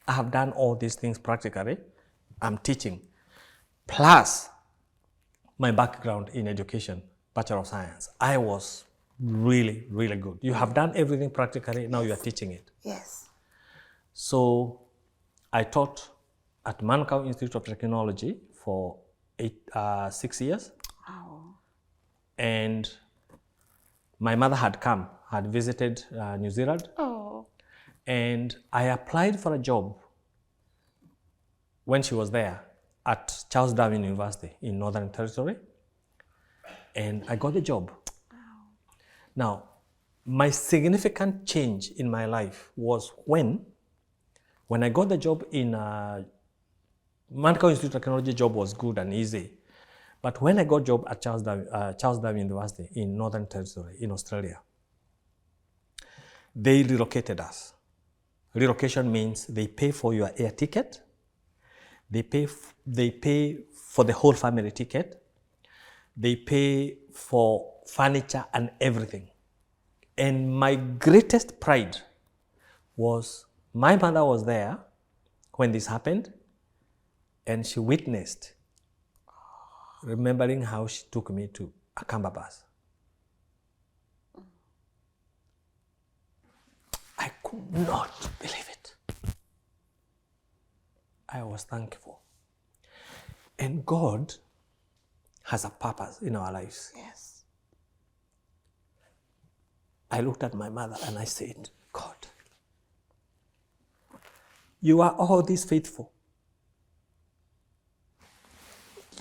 I have done all these things practically. I'm teaching. Plus, my background in education, Bachelor of Science. I was really, really good. You have done everything practically, now you are teaching it. Yes. So I taught at Manukau Institute of Technology for 6 years. Wow. And my mother had visited New Zealand. Oh. And I applied for a job when she was there at Charles Darwin University in Northern Territory. And I got the job. Wow. Now, my significant change in my life was when I got the job in Manukau Institute of Technology. Job was good and easy. But when I got a job at Charles Darwin University in Northern Territory in Australia, they relocated us. Relocation means they pay for your air ticket, they pay for the whole family ticket, they pay for furniture and everything. And my greatest pride was my mother was there when this happened, and she witnessed, remembering how she took me to a Kamba bus. I could not believe it. I was thankful. And God has a purpose in our lives. Yes. I looked at my mother and I said, God, you are all this faithful.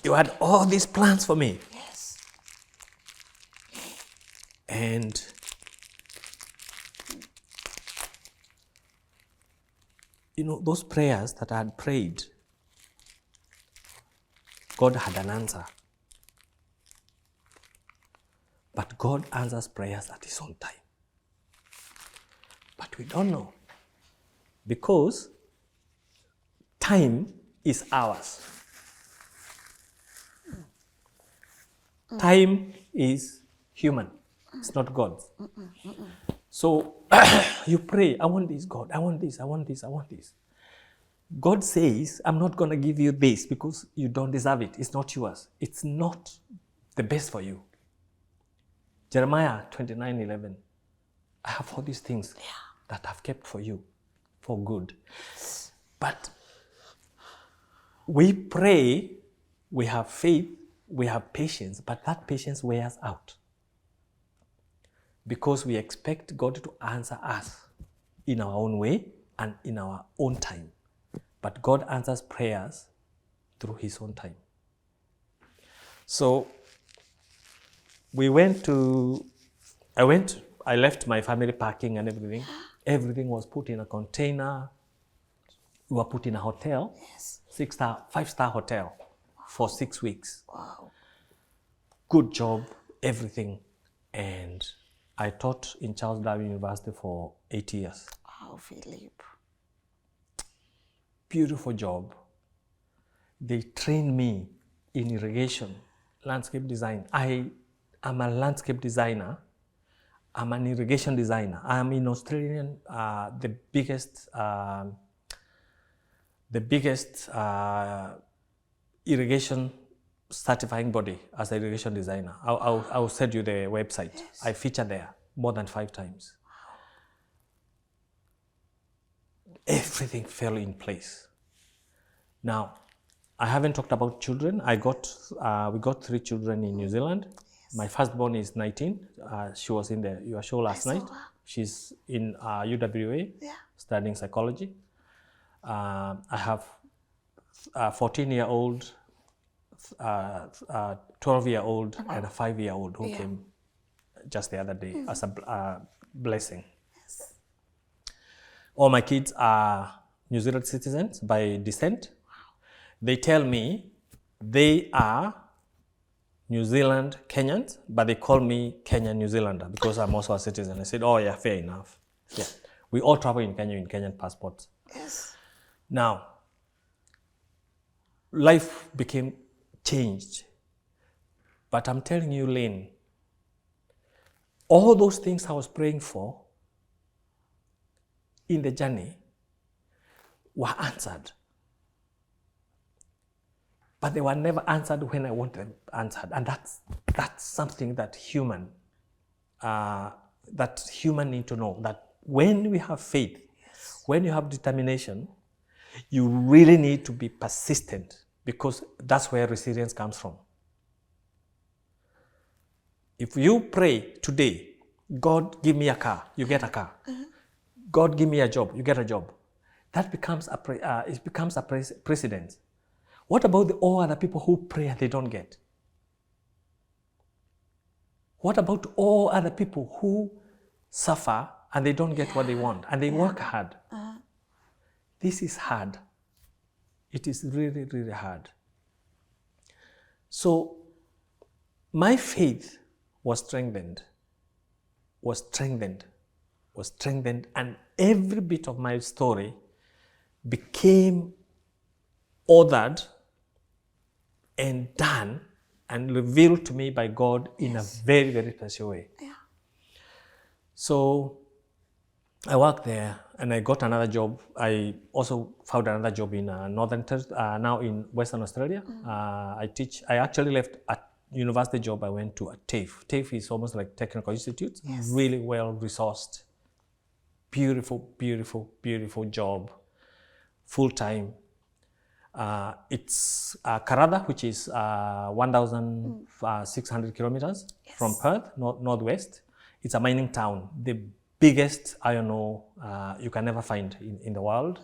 You had all these plans for me. Yes. And you know, those prayers that I had prayed, God had an answer. But God answers prayers at His own time. But we don't know. Because time is ours. Time is human. It's not God's. So you pray, I want this, God. I want this, I want this, I want this. God says, I'm not going to give you this because you don't deserve it. It's not yours. It's not the best for you. Jeremiah 29:11. I have all these things that I've kept for you for good. But we pray, we have faith, we have patience, but that patience wears out. Because we expect God to answer us in our own way and in our own time. But God answers prayers through His own time. So I left my family packing and everything. Everything was put in a container. We were put in a hotel, Yes. 5-star hotel for 6 weeks. Wow. Good job, everything. And I taught in Charles Darwin University for 8 years. Wow, Phillip. Beautiful job. They trained me in irrigation, landscape design. I am a landscape designer. I'm an irrigation designer. I am in Australian, the biggest irrigation certifying body as an irrigation designer. I'll send you the website. Yes. I feature there more than 5 times. Everything fell in place. Now, I haven't talked about children. we got 3 children in New Zealand. Yes. My firstborn is 19. She was in your show last night. She's in UWA, studying psychology. I have a 14-year-old, 12-year-old, and a 5-year-old who came just the other day as a blessing. Yes. All my kids are New Zealand citizens by descent. They tell me they are New Zealand Kenyans, but they call me Kenyan New Zealander because I'm also a citizen. I said, oh yeah, fair enough. Yeah. We all travel in Kenya in Kenyan passports. Yes. Now, life became changed. But I'm telling you, Lynn, all those things I was praying for in the journey were answered. But they were never answered when I wanted them answered. And that's something that human need to know, that when we have faith, when you have determination, you really need to be persistent, because that's where resilience comes from. If you pray today, God, give me a car, you get a car. God, give me a job, you get a job. That becomes a precedent. What about all other people who pray and they don't get? What about all other people who suffer and they don't get what they want and they work hard? This is hard. It is really, really hard. So my faith was strengthened, and every bit of my story became authored and done and revealed to me by God in a very, very special way. Yeah. So I worked there and I got another job. I also found another job in now in Western Australia. I teach. I actually left a university job. I went to a TAFE. TAFE is almost like technical institute, really well resourced, beautiful, beautiful, beautiful job, full time. It's Karada, which is 1,600 kilometers from Perth, northwest. It's a mining town, the biggest iron ore you can never find in the world,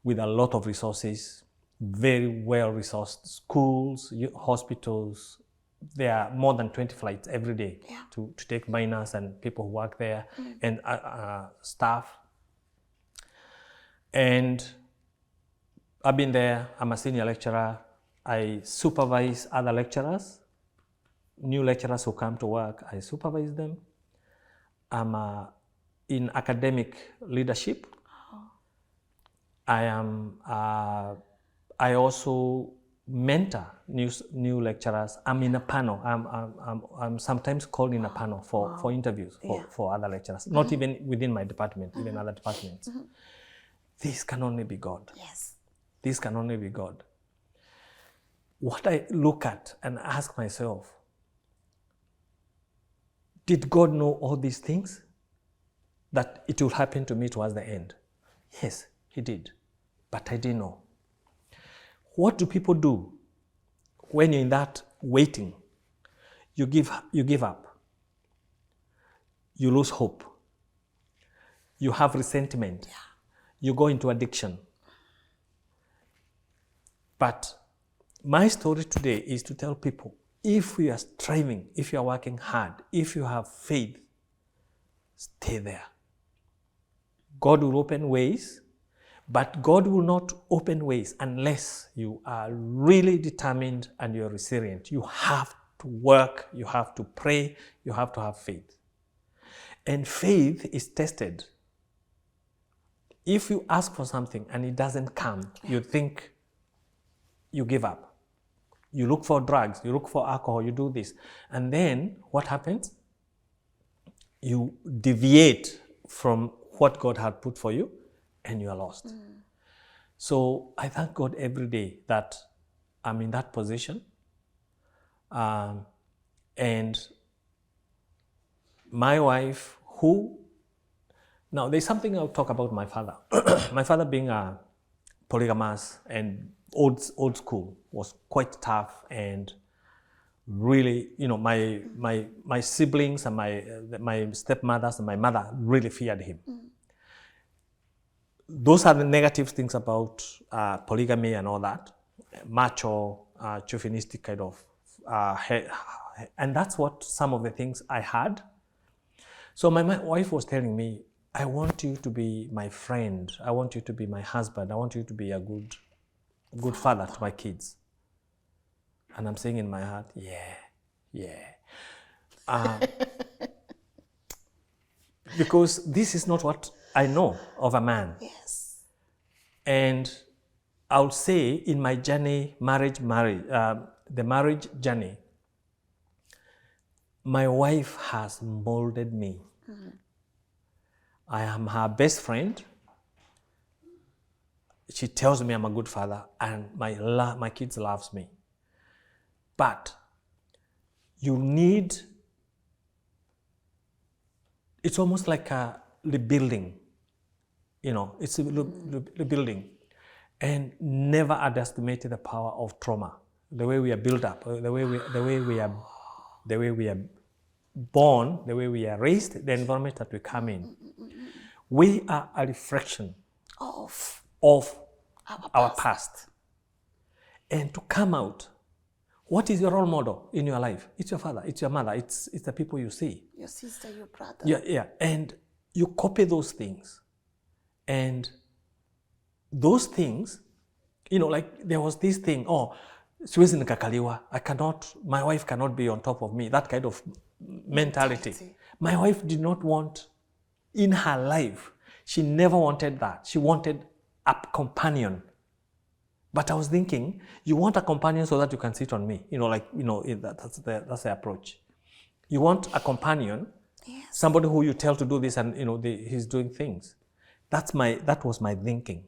with a lot of resources, very well resourced schools, hospitals. There are more than 20 flights every day to take miners and people who work there and staff. And I've been there. I'm a senior lecturer. I supervise other lecturers, new lecturers who come to work. I supervise them. I'm in academic leadership. I also mentor new lecturers. I'm in a panel. I'm sometimes called in a panel for interviews for other lecturers. Not even within my department, even other departments. This can only be God. Yes. This can only be God. What I look at and ask myself, did God know all these things? That it will happen to me towards the end? Yes, He did. But I didn't know. What do people do when you're in that waiting? You give up. You lose hope. You have resentment. Yeah. You go into addiction. But my story today is to tell people, if you are striving, if you are working hard, if you have faith, stay there. God will open ways, but God will not open ways unless you are really determined and you're resilient. You have to work, you have to pray, you have to have faith. And faith is tested. If you ask for something and it doesn't come, you think, you give up. You look for drugs, you look for alcohol, you do this. And then what happens? You deviate from what God had put for you and you are lost. So I thank God every day that I'm in that position. And my wife, now there's something I'll talk about my father. My father being a polygamous and old school, was quite tough, and really, my siblings and my stepmothers and my mother really feared him. Those are the negative things about polygamy and all that, macho, chauvinistic kind of, and that's what some of the things I had. So my wife was telling me, I want you to be my friend. I want you to be my husband. I want you to be a good father to my kids. And I'm saying in my heart, yeah. Because this is not what I know of a man. Yes. And I would say in my journey, the marriage journey, my wife has molded me. I am her best friend. She tells me I'm a good father, and my kids loves me. But it's almost like a rebuilding. It's a rebuilding. And never underestimate the power of trauma. The way we are built up, the way we are born, the way we are raised, the environment that we come in. We are a reflection of our past. And to come out, what is your role model in your life? It's your father, it's your mother, it's the people you see. Your sister, your brother. Yeah. And you copy those things. And those things, like there was this thing, siwezi nikakaliwa, my wife cannot be on top of me, that kind of mentality. My wife did not want, in her life, She never wanted that. She wanted a companion. But I was thinking, you want a companion so that you can sit on me. That's the approach. You want a companion, somebody who you tell to do this and, he's doing things. That was my thinking.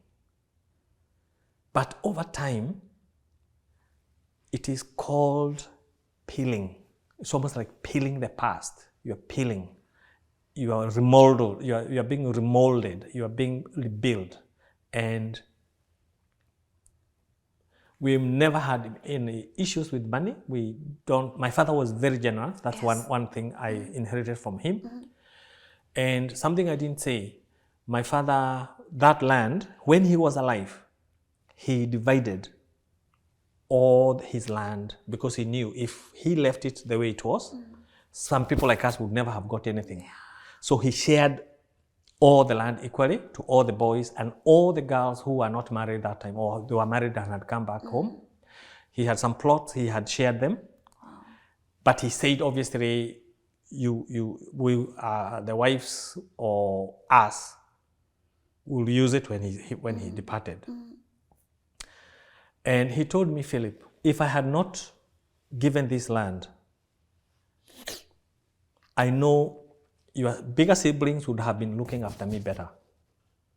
But over time, it is called peeling. It's almost like peeling the past. You're peeling. You are remolded. You are being remolded. You are being rebuilt. And we've never had any issues with money. My father was very generous. That's one thing I inherited from him. And something I didn't say, my father, that land, when he was alive, he divided all his land because he knew if he left it the way it was, some people like us would never have got anything. So he shared all the land equally to all the boys and all the girls who were not married that time, or they were married and had come back home. He had some plots, he had shared them. But he said, obviously, the wives or us will use it when he departed. And he told me, Philip, if I had not given this land, I know your bigger siblings would have been looking after me better.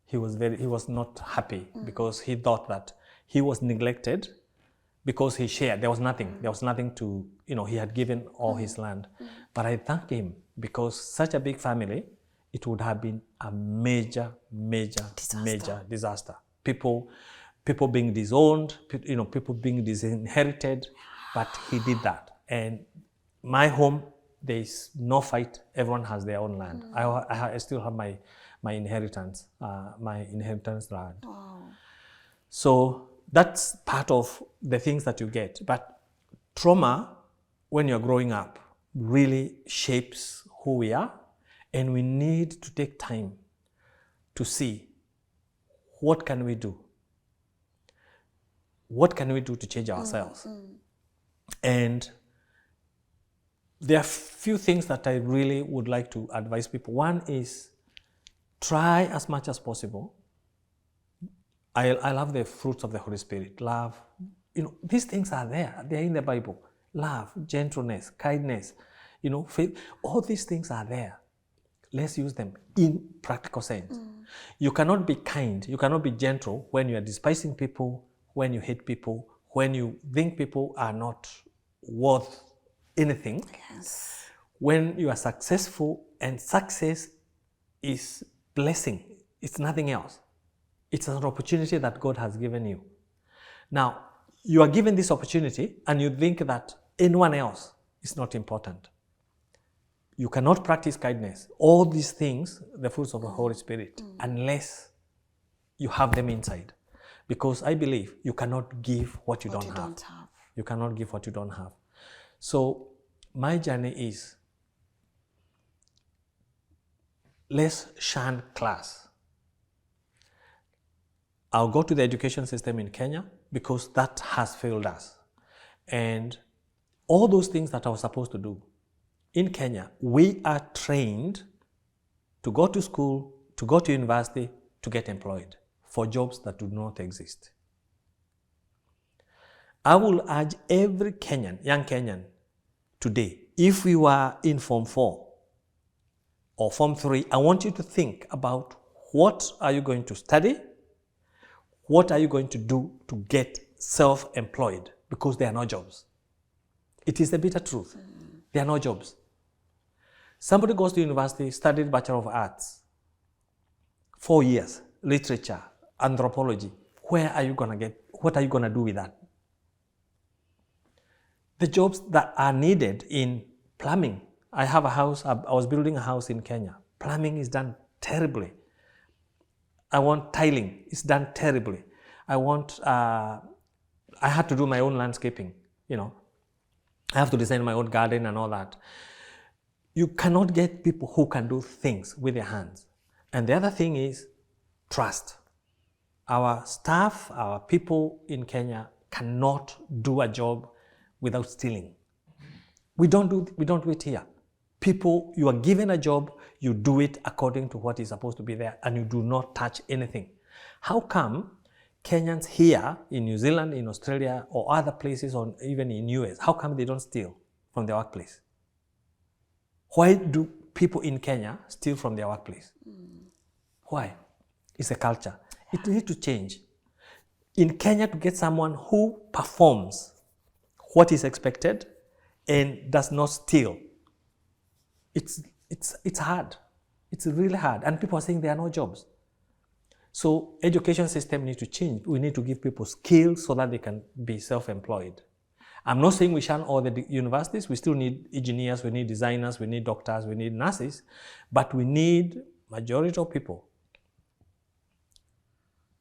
He was not happy because he thought that he was neglected because he shared. There was nothing to, he had given all his land. But I thank him because such a big family, it would have been a major disaster. People being disowned, people being disinherited, but he did that. And my home, there is no fight. Everyone has their own land. I still have my inheritance land. Wow. So that's part of the things that you get. But trauma, when you're growing up, really shapes who we are. And we need to take time to see what can we do. What can we do to change ourselves? And there are a few things that I really would like to advise people. One is try as much as possible. I love the fruits of the Holy Spirit. Love, these things are there. They're in the Bible. Love, gentleness, kindness, faith. All these things are there. Let's use them in practical sense. You cannot be kind. You cannot be gentle when you are despising people, when you hate people, when you think people are not worth anything. Yes. When you are successful, and success is blessing. It's nothing else. It's an opportunity that God has given you. Now, you are given this opportunity and you think that anyone else is not important. You cannot practice kindness, all these things, the fruits of the Holy Spirit, unless you have them inside. Because I believe you cannot give what you don't have. You cannot give what you don't have. So my journey is, let's shun class. I'll go to the education system in Kenya because that has failed us. And all those things that I was supposed to do, in Kenya, we are trained to go to school, to go to university, to get employed for jobs that do not exist. I will urge every Kenyan, young Kenyan, today, if you are in Form 4 or Form 3, I want you to think about what are you going to study, what are you going to do to get self-employed, because there are no jobs. It is the bitter truth. There are no jobs. Somebody goes to university, studied Bachelor of Arts, 4 years, literature, anthropology. Where are you going to get, what are you going to do with that? The jobs that are needed in plumbing. I have a house, I was building a house in Kenya. Plumbing is done terribly. I want tiling, it's done terribly. I had to do my own landscaping, I have to design my own garden and all that. You cannot get people who can do things with their hands. And the other thing is trust. Our staff, our people in Kenya cannot do a job without stealing. We don't do it here. People, you are given a job, you do it according to what is supposed to be there, and you do not touch anything. How come Kenyans here in New Zealand, in Australia, or other places, or even in US, how come they don't steal from their workplace? Why do people in Kenya steal from their workplace? Why? It's a culture. It needs to change. In Kenya, to get someone who performs what is expected and does not steal, it's hard. It's really hard. And people are saying there are no jobs. So education system needs to change. We need to give people skills so that they can be self-employed. I'm not saying we shun all the universities. We still need engineers, we need designers, we need doctors, we need nurses, but we need majority of people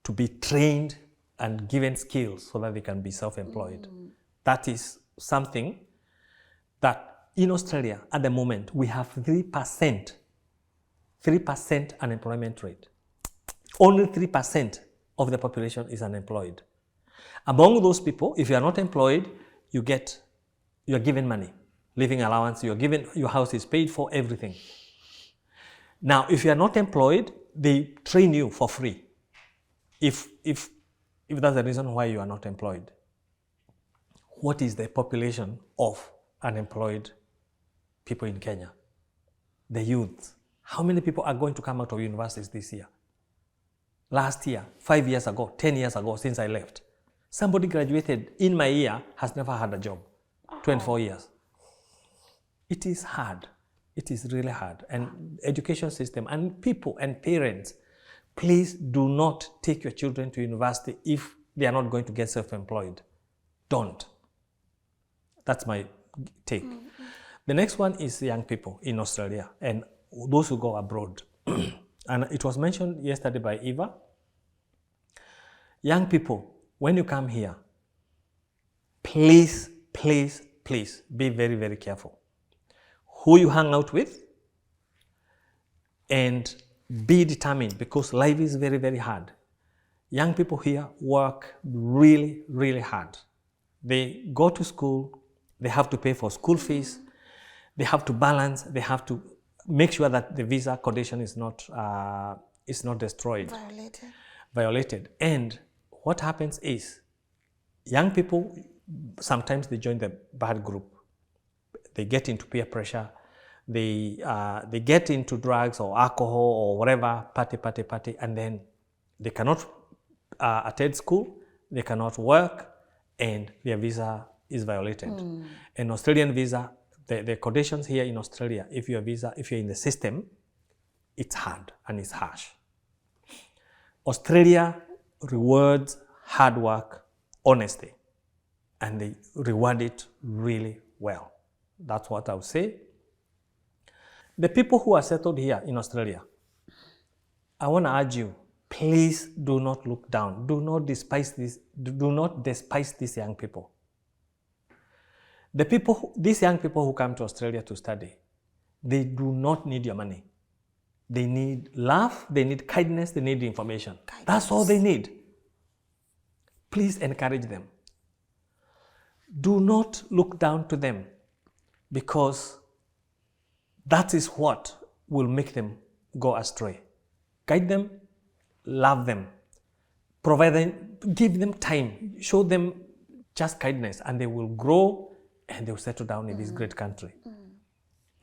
to be trained and given skills so that they can be self-employed. That is something that in Australia at the moment we have 3% unemployment rate. Only 3% of the population is unemployed. Among those people, if you are not employed, you are given money, living allowance, your house is paid for, everything. Now, if you are not employed, they train you for free. If that's the reason why you are not employed. What is the population of unemployed people in Kenya? The youth. How many people are going to come out of universities this year? Last year, 5 years ago, 10 years ago, since I left, somebody graduated in my year has never had a job. 24 years. It is hard. It is really hard. And education system and people and parents, please do not take your children to university if they are not going to get self-employed. Don't. That's my take. The next one is young people in Australia and those who go abroad. And it was mentioned yesterday by Eva. Young people, when you come here, please, please, please be very, very careful. Who you hang out with, and be determined, because life is very, very hard. Young people here work really, really hard. They go to school, they have to pay for school fees, they have to balance, they have to make sure that the visa condition is not destroyed, violated. And what happens is, young people, sometimes they join the bad group. They get into peer pressure. They get into drugs or alcohol or whatever, party, and then they cannot attend school, they cannot work, and their visa is violated. An Australian visa, the conditions here in Australia, if you're in the system, it's hard and it's harsh. Australia rewards hard work, honesty, and they reward it really well. That's what I would say. The people who are settled here in Australia, I want to urge you, please do not look down. Do not despise these young people. These young people who come to Australia to study, they do not need your money. They need love, they need kindness, they need information. That's all they need. Please encourage them. Do not look down to them, because that is what will make them go astray. Guide them, love them, provide them, give them time, show them just kindness, and they will grow and they will settle down in this great country.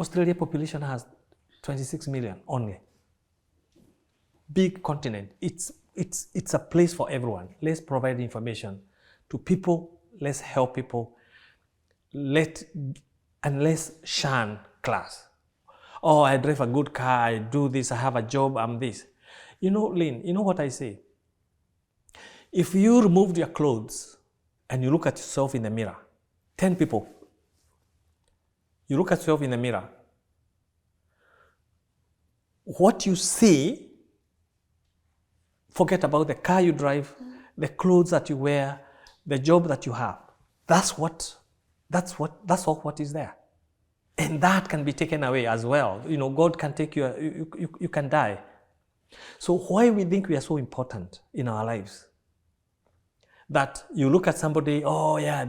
Australia population has 26 million only. Big continent. It's a place for everyone. Let's provide information to people. Let's help people. Let's shun class. Oh, I drive a good car, I do this, I have a job, I'm this. You know, Lynn, you know what I say? If you removed your clothes and you look at yourself in the mirror, 10 people, you look at yourself in the mirror, what you see, forget about the car you drive, the clothes that you wear, the job that you have. That's all what is there. And that can be taken away as well. You know, God can take you, you can die. So why we think we are so important in our lives? That you look at somebody, oh yeah,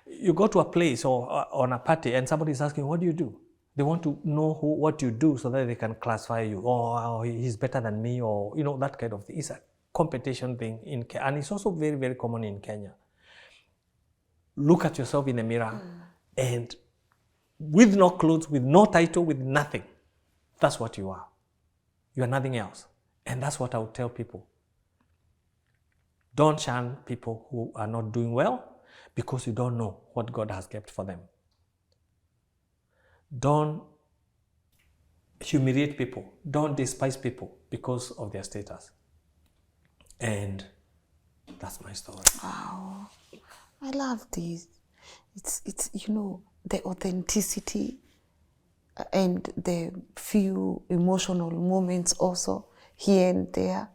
you go to a place or on a party and somebody is asking, what do you do? They want to know what you do so that they can classify you. Oh, he's better than me, or that kind of thing. It's a competition thing in Kenya, and it's also very, very common in Kenya. Look at yourself in the mirror, and with no clothes, with no title, with nothing, that's what you are. You are nothing else, and that's what I would tell people. Don't shun people who are not doing well because you don't know what God has kept for them. Don't humiliate people. Don't despise people because of their status. And that's my story. Wow. I love this. It's the authenticity and the few emotional moments also here and there.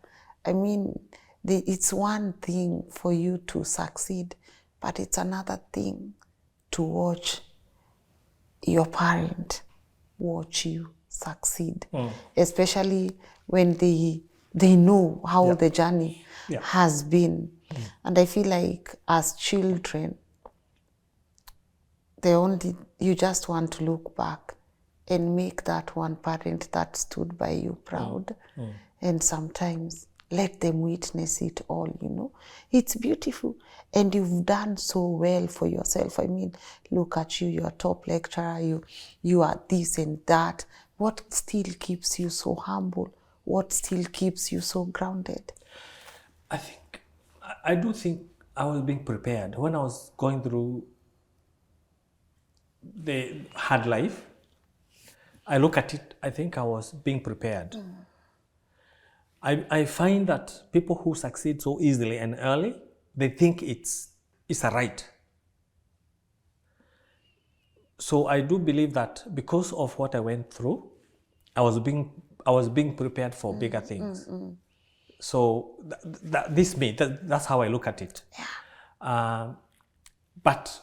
I mean, it's one thing for you to succeed, but it's another thing to watch your parent watch you succeed, especially when they know how the journey has been. And I feel like as children, you just want to look back and make that one parent that stood by you proud. And sometimes let them witness it all. It's beautiful. And you've done so well for yourself. I mean, look at you, you're a top lecturer, you are this and that. What still keeps you so humble? What still keeps you so grounded? I do think I was being prepared. When I was going through the hard life, I look at it, I think I was being prepared. I find that people who succeed so easily and early, they think it's a right. So I do believe that because of what I went through, I was being prepared for bigger things. So that's how I look at it. But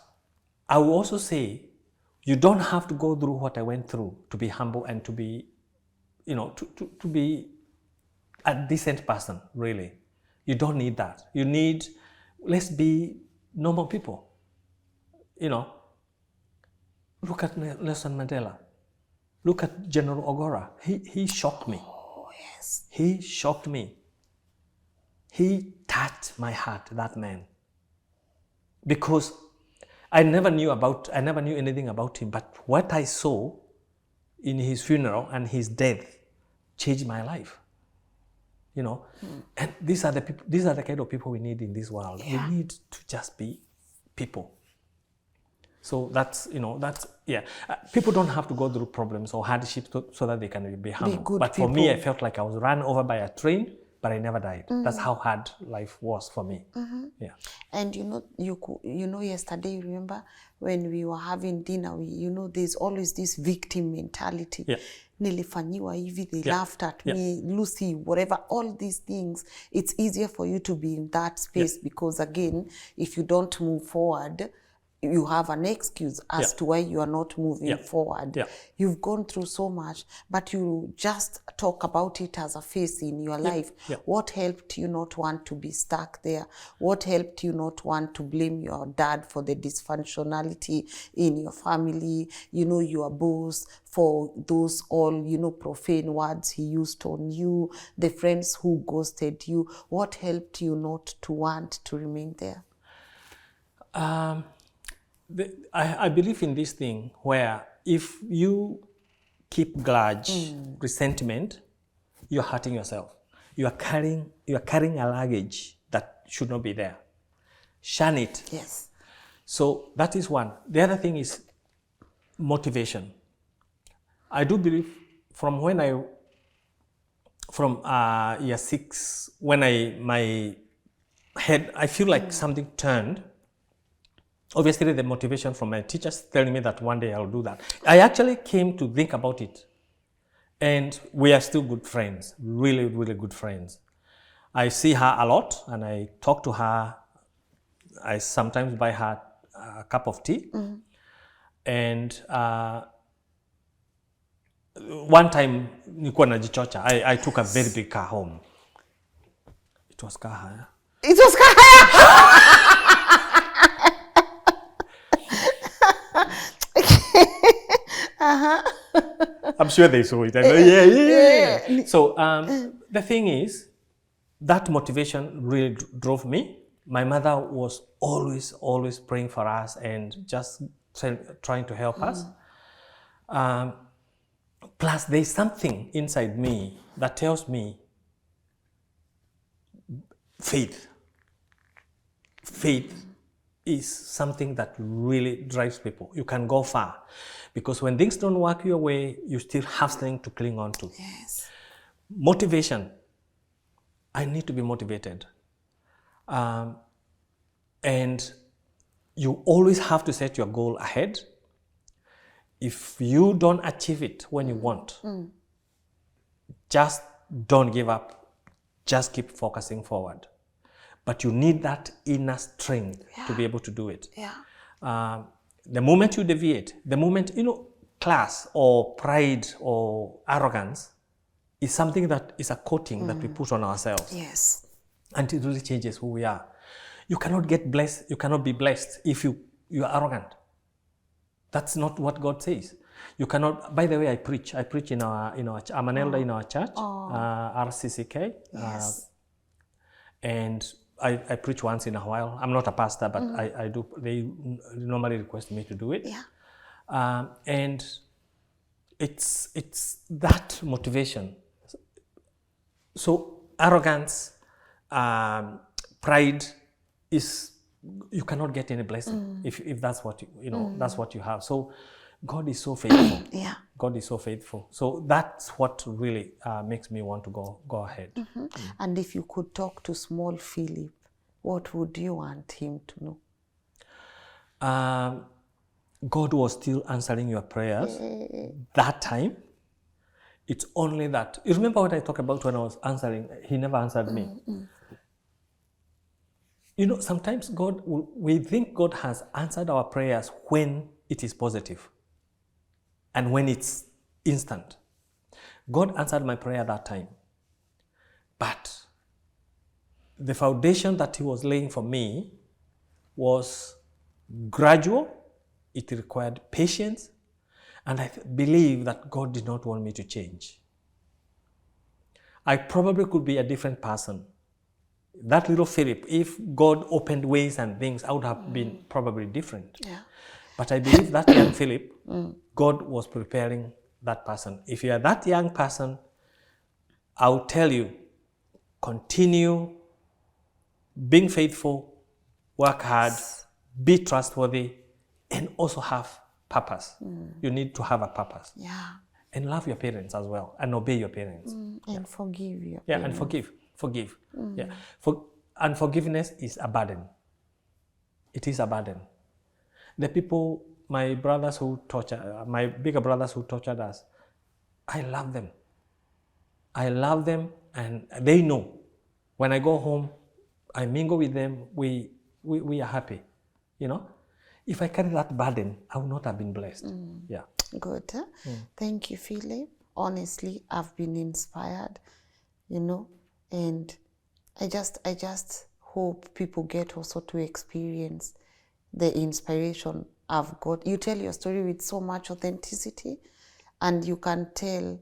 I will also say, you don't have to go through what I went through to be humble and to be, to be a decent person, really. You don't need that. Let's be normal people. Look at Nelson Mandela. Look at General Ogora. He shocked me. Oh, yes. He shocked me. He touched my heart, that man. Because I never knew anything about him, but what I saw in his funeral and his death changed my life. And these are the kind of people we need in this world. We need to just be people. So people don't have to go through problems or hardships so that they can be humble. But for me, I felt like I was run over by a train, but I never died. That's how hard life was for me. Yeah. And yesterday, remember when we were having dinner, there's always this victim mentality. Yeah. Nilifanyiwa hivi, they laughed at me, Lucy, whatever, all these things. It's easier for you to be in that space because, again, if you don't move forward, you have an excuse as to why you are not moving forward. You've gone through so much, but you just talk about it as a phase in your life. What helped you not want to be stuck there? What helped you not want to blame your dad for the dysfunctionality in your family? Your boss for those all, profane words he used on you, the friends who ghosted you. What helped you not to want to remain there? I believe in this thing where if you keep grudge, resentment, you're hurting yourself. You are carrying a luggage that should not be there. Shun it. Yes. So that is one. The other thing is motivation. I do believe from year 6, when I feel like something turned. Obviously, the motivation from my teachers telling me that one day I'll do that. I actually came to think about it. And we are still good friends, really, really good friends. I see her a lot and I talk to her. I sometimes buy her a cup of tea. And one time, nilikuwa najichocha. I took a very big car home. It was car hire. It was car hire! I'm sure they saw it. I know, yeah. So the thing is, that motivation really drove me. My mother was always praying for us and just trying to help us. Plus, there's something inside me that tells me faith. Faith is something that really drives people. You can go far because when things don't work your way, you still have something to cling on to. Yes. Motivation. I need to be motivated. And you always have to set your goal ahead. If you don't achieve it when you want, just don't give up. Just keep focusing forward. But you need that inner strength to be able to do it. Yeah. The moment you deviate, the moment, class or pride or arrogance is something that is a coating that we put on ourselves. Yes. And it really changes who we are. You cannot get blessed, you cannot be blessed if you are arrogant. That's not what God says. You cannot, by the way, I preach in our, I'm an elder in our church, RCCK. Yes. And I preach once in a while. I'm not a pastor, but I do, they normally request me to do it. Yeah. And it's that motivation. So arrogance, pride is, you cannot get any blessing if that's what that's what you have. So God is so faithful. Yeah. God is so faithful. So that's what really makes me want to go ahead. And if you could talk to small Phillip, what would you want him to know? God was still answering your prayers that time. It's only that, you remember what I talked about when I was answering, he never answered me. Sometimes we think God has answered our prayers when it is positive and when it's instant. God answered my prayer that time. But the foundation that he was laying for me was gradual. It required patience. And I believe that God did not want me to change. I probably could be a different person. That little Phillip, if God opened ways and things, I would have been probably different. Yeah. But I believe that young Phillip, God was preparing that person. If you are that young person, I'll tell you, continue being faithful, work hard, be trustworthy, and also have purpose. You need to have a purpose. Yeah. And love your parents as well, and obey your parents. And forgive your Yeah, parents. and forgive. Yeah, and forgiveness is a burden. It is a burden. The people, my bigger brothers who tortured us, I love them. I love them, and they know. When I go home, I mingle with them. We are happy. If I carry that burden, I would not have been blessed. Yeah. Good. Huh? Thank you, Phillip. Honestly, I've been inspired, and I just hope people get also to experience the inspiration I've got. You tell your story with so much authenticity, and you can tell,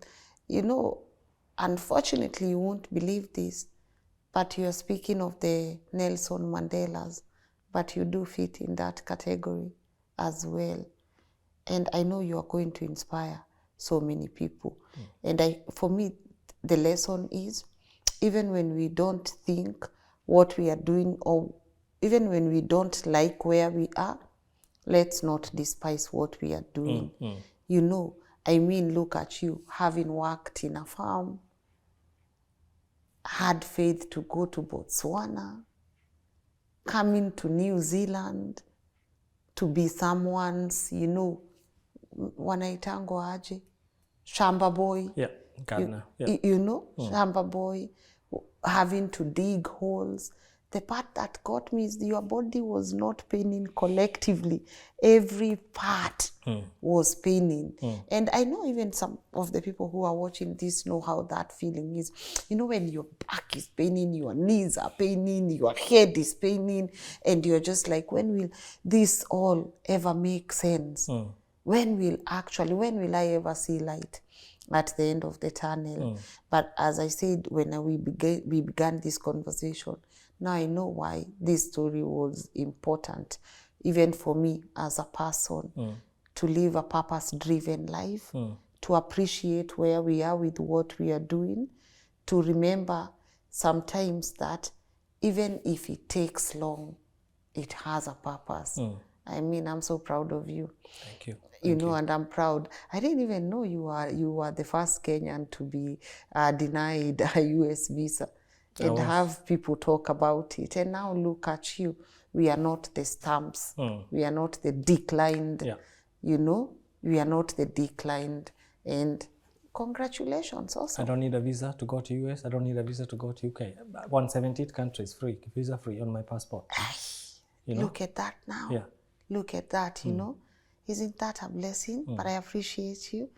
unfortunately, you won't believe this, but you're speaking of the Nelson Mandelas, but you do fit in that category as well. And I know you are going to inspire so many people. And for me, the lesson is, even when we don't think what we are doing, or even when we don't like where we are, let's not despise what we are doing. Look at you, having worked in a farm, had faith to go to Botswana, coming to New Zealand, to be someone's, wanaitangwa aje, shamba boy. Yeah, gardener. Shamba boy, having to dig holes. The part that got me is your body was not paining collectively. Every part was paining. And I know even some of the people who are watching this know how that feeling is. When your back is paining, your knees are paining, your head is paining, and you're just like, when will this all ever make sense? when will I ever see light at the end of the tunnel? But as I said, when we began this conversation, now I know why this story was important, even for me as a person, to live a purpose-driven life, to appreciate where we are with what we are doing, to remember sometimes that even if it takes long, it has a purpose. I mean, I'm so proud of you. Thank you. You know, and I'm proud. I didn't even know you were the first Kenyan to be denied a US visa and have people talk about it. And now look at you. We are not the stamps. We are not the declined. You know, we are not the declined. And congratulations also. I don't need a visa to go to US. I don't need a visa to go to UK. 178 countries free, visa free on my passport. You know? Look at that now. Look at that, you know. Isn't that a blessing? But I appreciate you.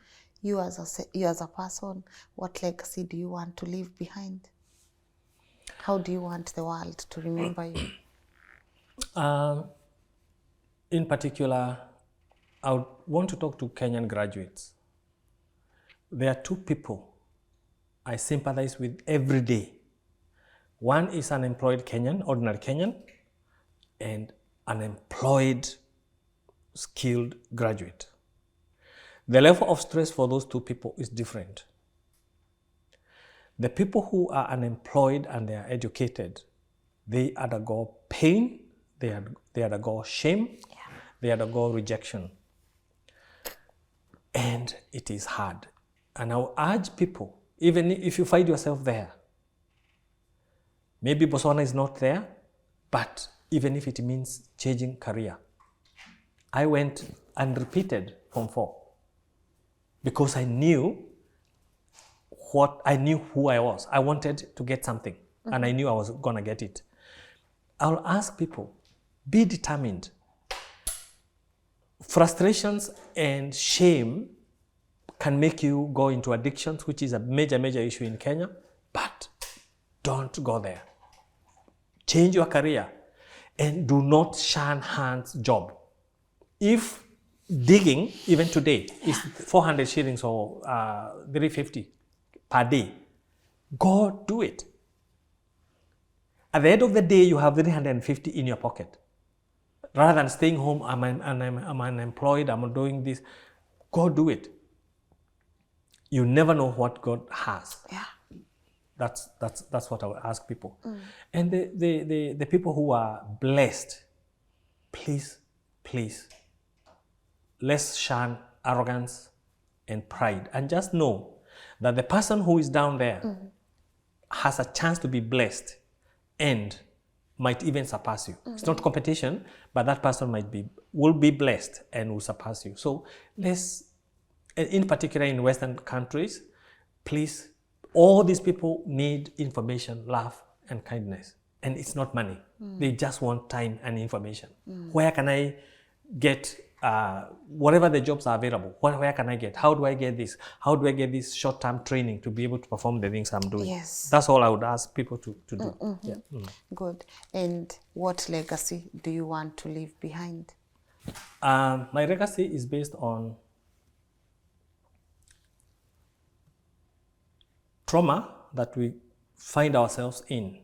You as a person, what legacy do you want to leave behind? How do you want the world to remember you? In particular, I would want to talk to Kenyan graduates. There are two people I sympathize with every day. One is an employed Kenyan, ordinary Kenyan, and an employed, skilled graduate. The level of stress for those two people is different. The people who are unemployed and they are educated, they undergo pain, they undergo shame, they undergo rejection. And it is hard. And I will urge people, even if you find yourself there, maybe Botswana is not there, but even if it means changing career. I went and repeated Form 4 because I knew who I was. I wanted to get something and I knew I was going to get it. I'll ask people, be determined. Frustrations and shame can make you go into addictions, which is a major issue in Kenya, but don't go there. Change your career and do not shun hands job. If digging, even today, is 400 shillings or 350 per day, go do it. At the end of the day, you have 350 in your pocket. Rather than staying home, I'm unemployed, I'm doing this, go do it. You never know what God has. That's what I would ask people. And the people who are blessed, please, let's shun arrogance and pride. And just know that the person who is down there has a chance to be blessed and might even surpass you. It's not competition, but that person will be blessed and will surpass you. So let's, in particular in Western countries, please, all these people need information, love, and kindness. And it's not money. They just want time and information. Where can I get, whatever the jobs are available, where can I get? How do I get this? How do I get this short-term training to be able to perform the things I'm doing? Yes. That's all I would ask people to do. Good. And what legacy do you want to leave behind? My legacy is based on trauma that we find ourselves in.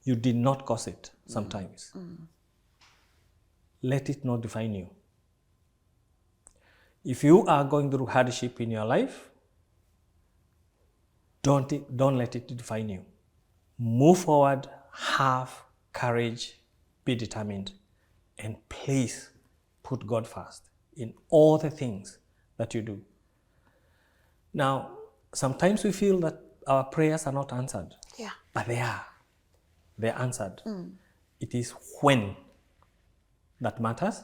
You did not cause it sometimes. Let it not define you. If you are going through hardship in your life, don't let it define you. Move forward, have courage, be determined, and please put God first in all the things that you do. Now, sometimes we feel that our prayers are not answered. But they are. They're answered. It is when that matters.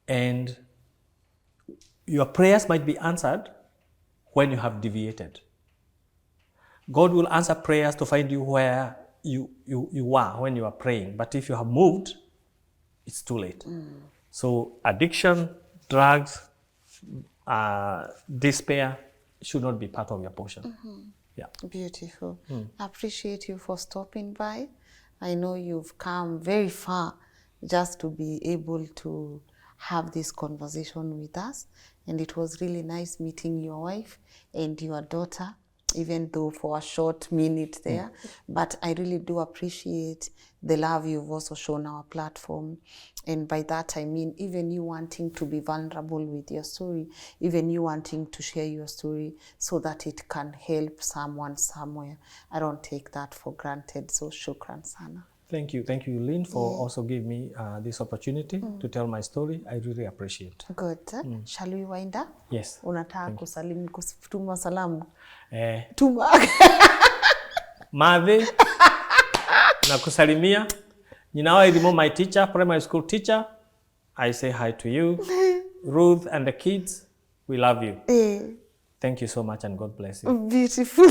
And your prayers might be answered when you have deviated. God will answer prayers to find you where you were when you are praying. But if you have moved, it's too late. So addiction, drugs, despair should not be part of your portion. Beautiful. I appreciate you for stopping by. I know you've come very far just to be able to have this conversation with us. And it was really nice meeting your wife and your daughter, even though for a short minute there. But I really do appreciate the love you've also shown our platform. And by that, I mean, even you wanting to be vulnerable with your story, even you wanting to share your story so that it can help someone somewhere. I don't take that for granted. So shukran sana. Thank you, Lynn, for also giving me this opportunity to tell my story. I really appreciate. Good. Shall we wind up? Yes. Unataka kutuma salamu? Eh, Tuma. Madhe, na kusalimia. Ninawa Idimo, my teacher, primary school teacher. I say hi to you. Ruth and the kids, we love you. Thank you so much and God bless you. Beautiful.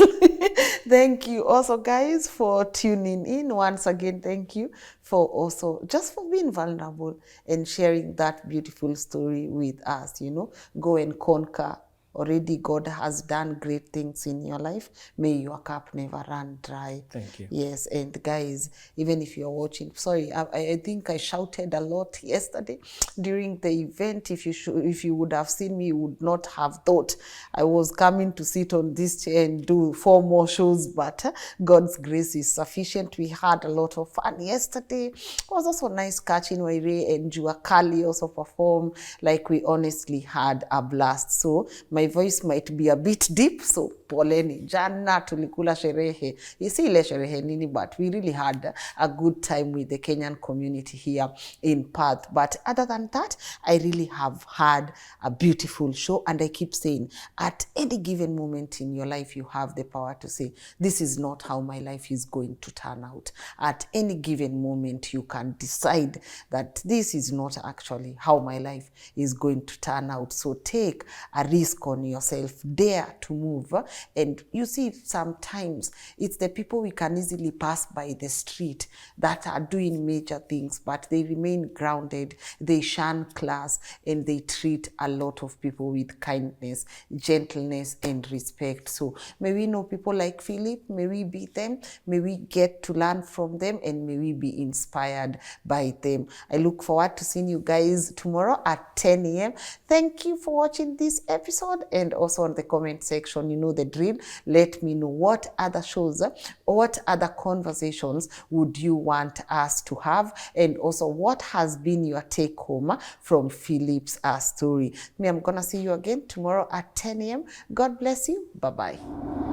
Thank you also, guys, for tuning in. Once again, thank you for also just for being vulnerable and sharing that beautiful story with us. You know, go and conquer. Already God has done great things in your life. May your cup never run dry. Thank you. Yes, and guys, even if you're watching, sorry, I think I shouted a lot yesterday during the event. If you would have seen me, you would not have thought I was coming to sit on this chair and do 4 more shows, but God's grace is sufficient. We had a lot of fun yesterday. It was also nice catching Waire and Jua Kali also perform. Like, we honestly had a blast. So my voice might be a bit deep, so poleni. Jana tulikula sherehe. Isi ile sherehe nini, but we really had a good time with the Kenyan community here in Perth. But other than that, I really have had a beautiful show, and I keep saying, at any given moment in your life, you have the power to say, this is not how my life is going to turn out. At any given moment, you can decide that this is not actually how my life is going to turn out. So take a risk on yourself, dare to move. And you see, sometimes it's the people we can easily pass by the street that are doing major things, but they remain grounded, they shun class, and they treat a lot of people with kindness, gentleness, and respect. So may we know people like Phillip, may we be them, may we get to learn from them, and may we be inspired by them. I look forward to seeing you guys tomorrow at 10 a.m. Thank you for watching this episode, and also on the comment section, you know the drill. Let me know what other shows or what other conversations would you want us to have, and also what has been your take home from Phillip's story. Me, I'm gonna see you again tomorrow at 10 a.m. God bless you. Bye-bye.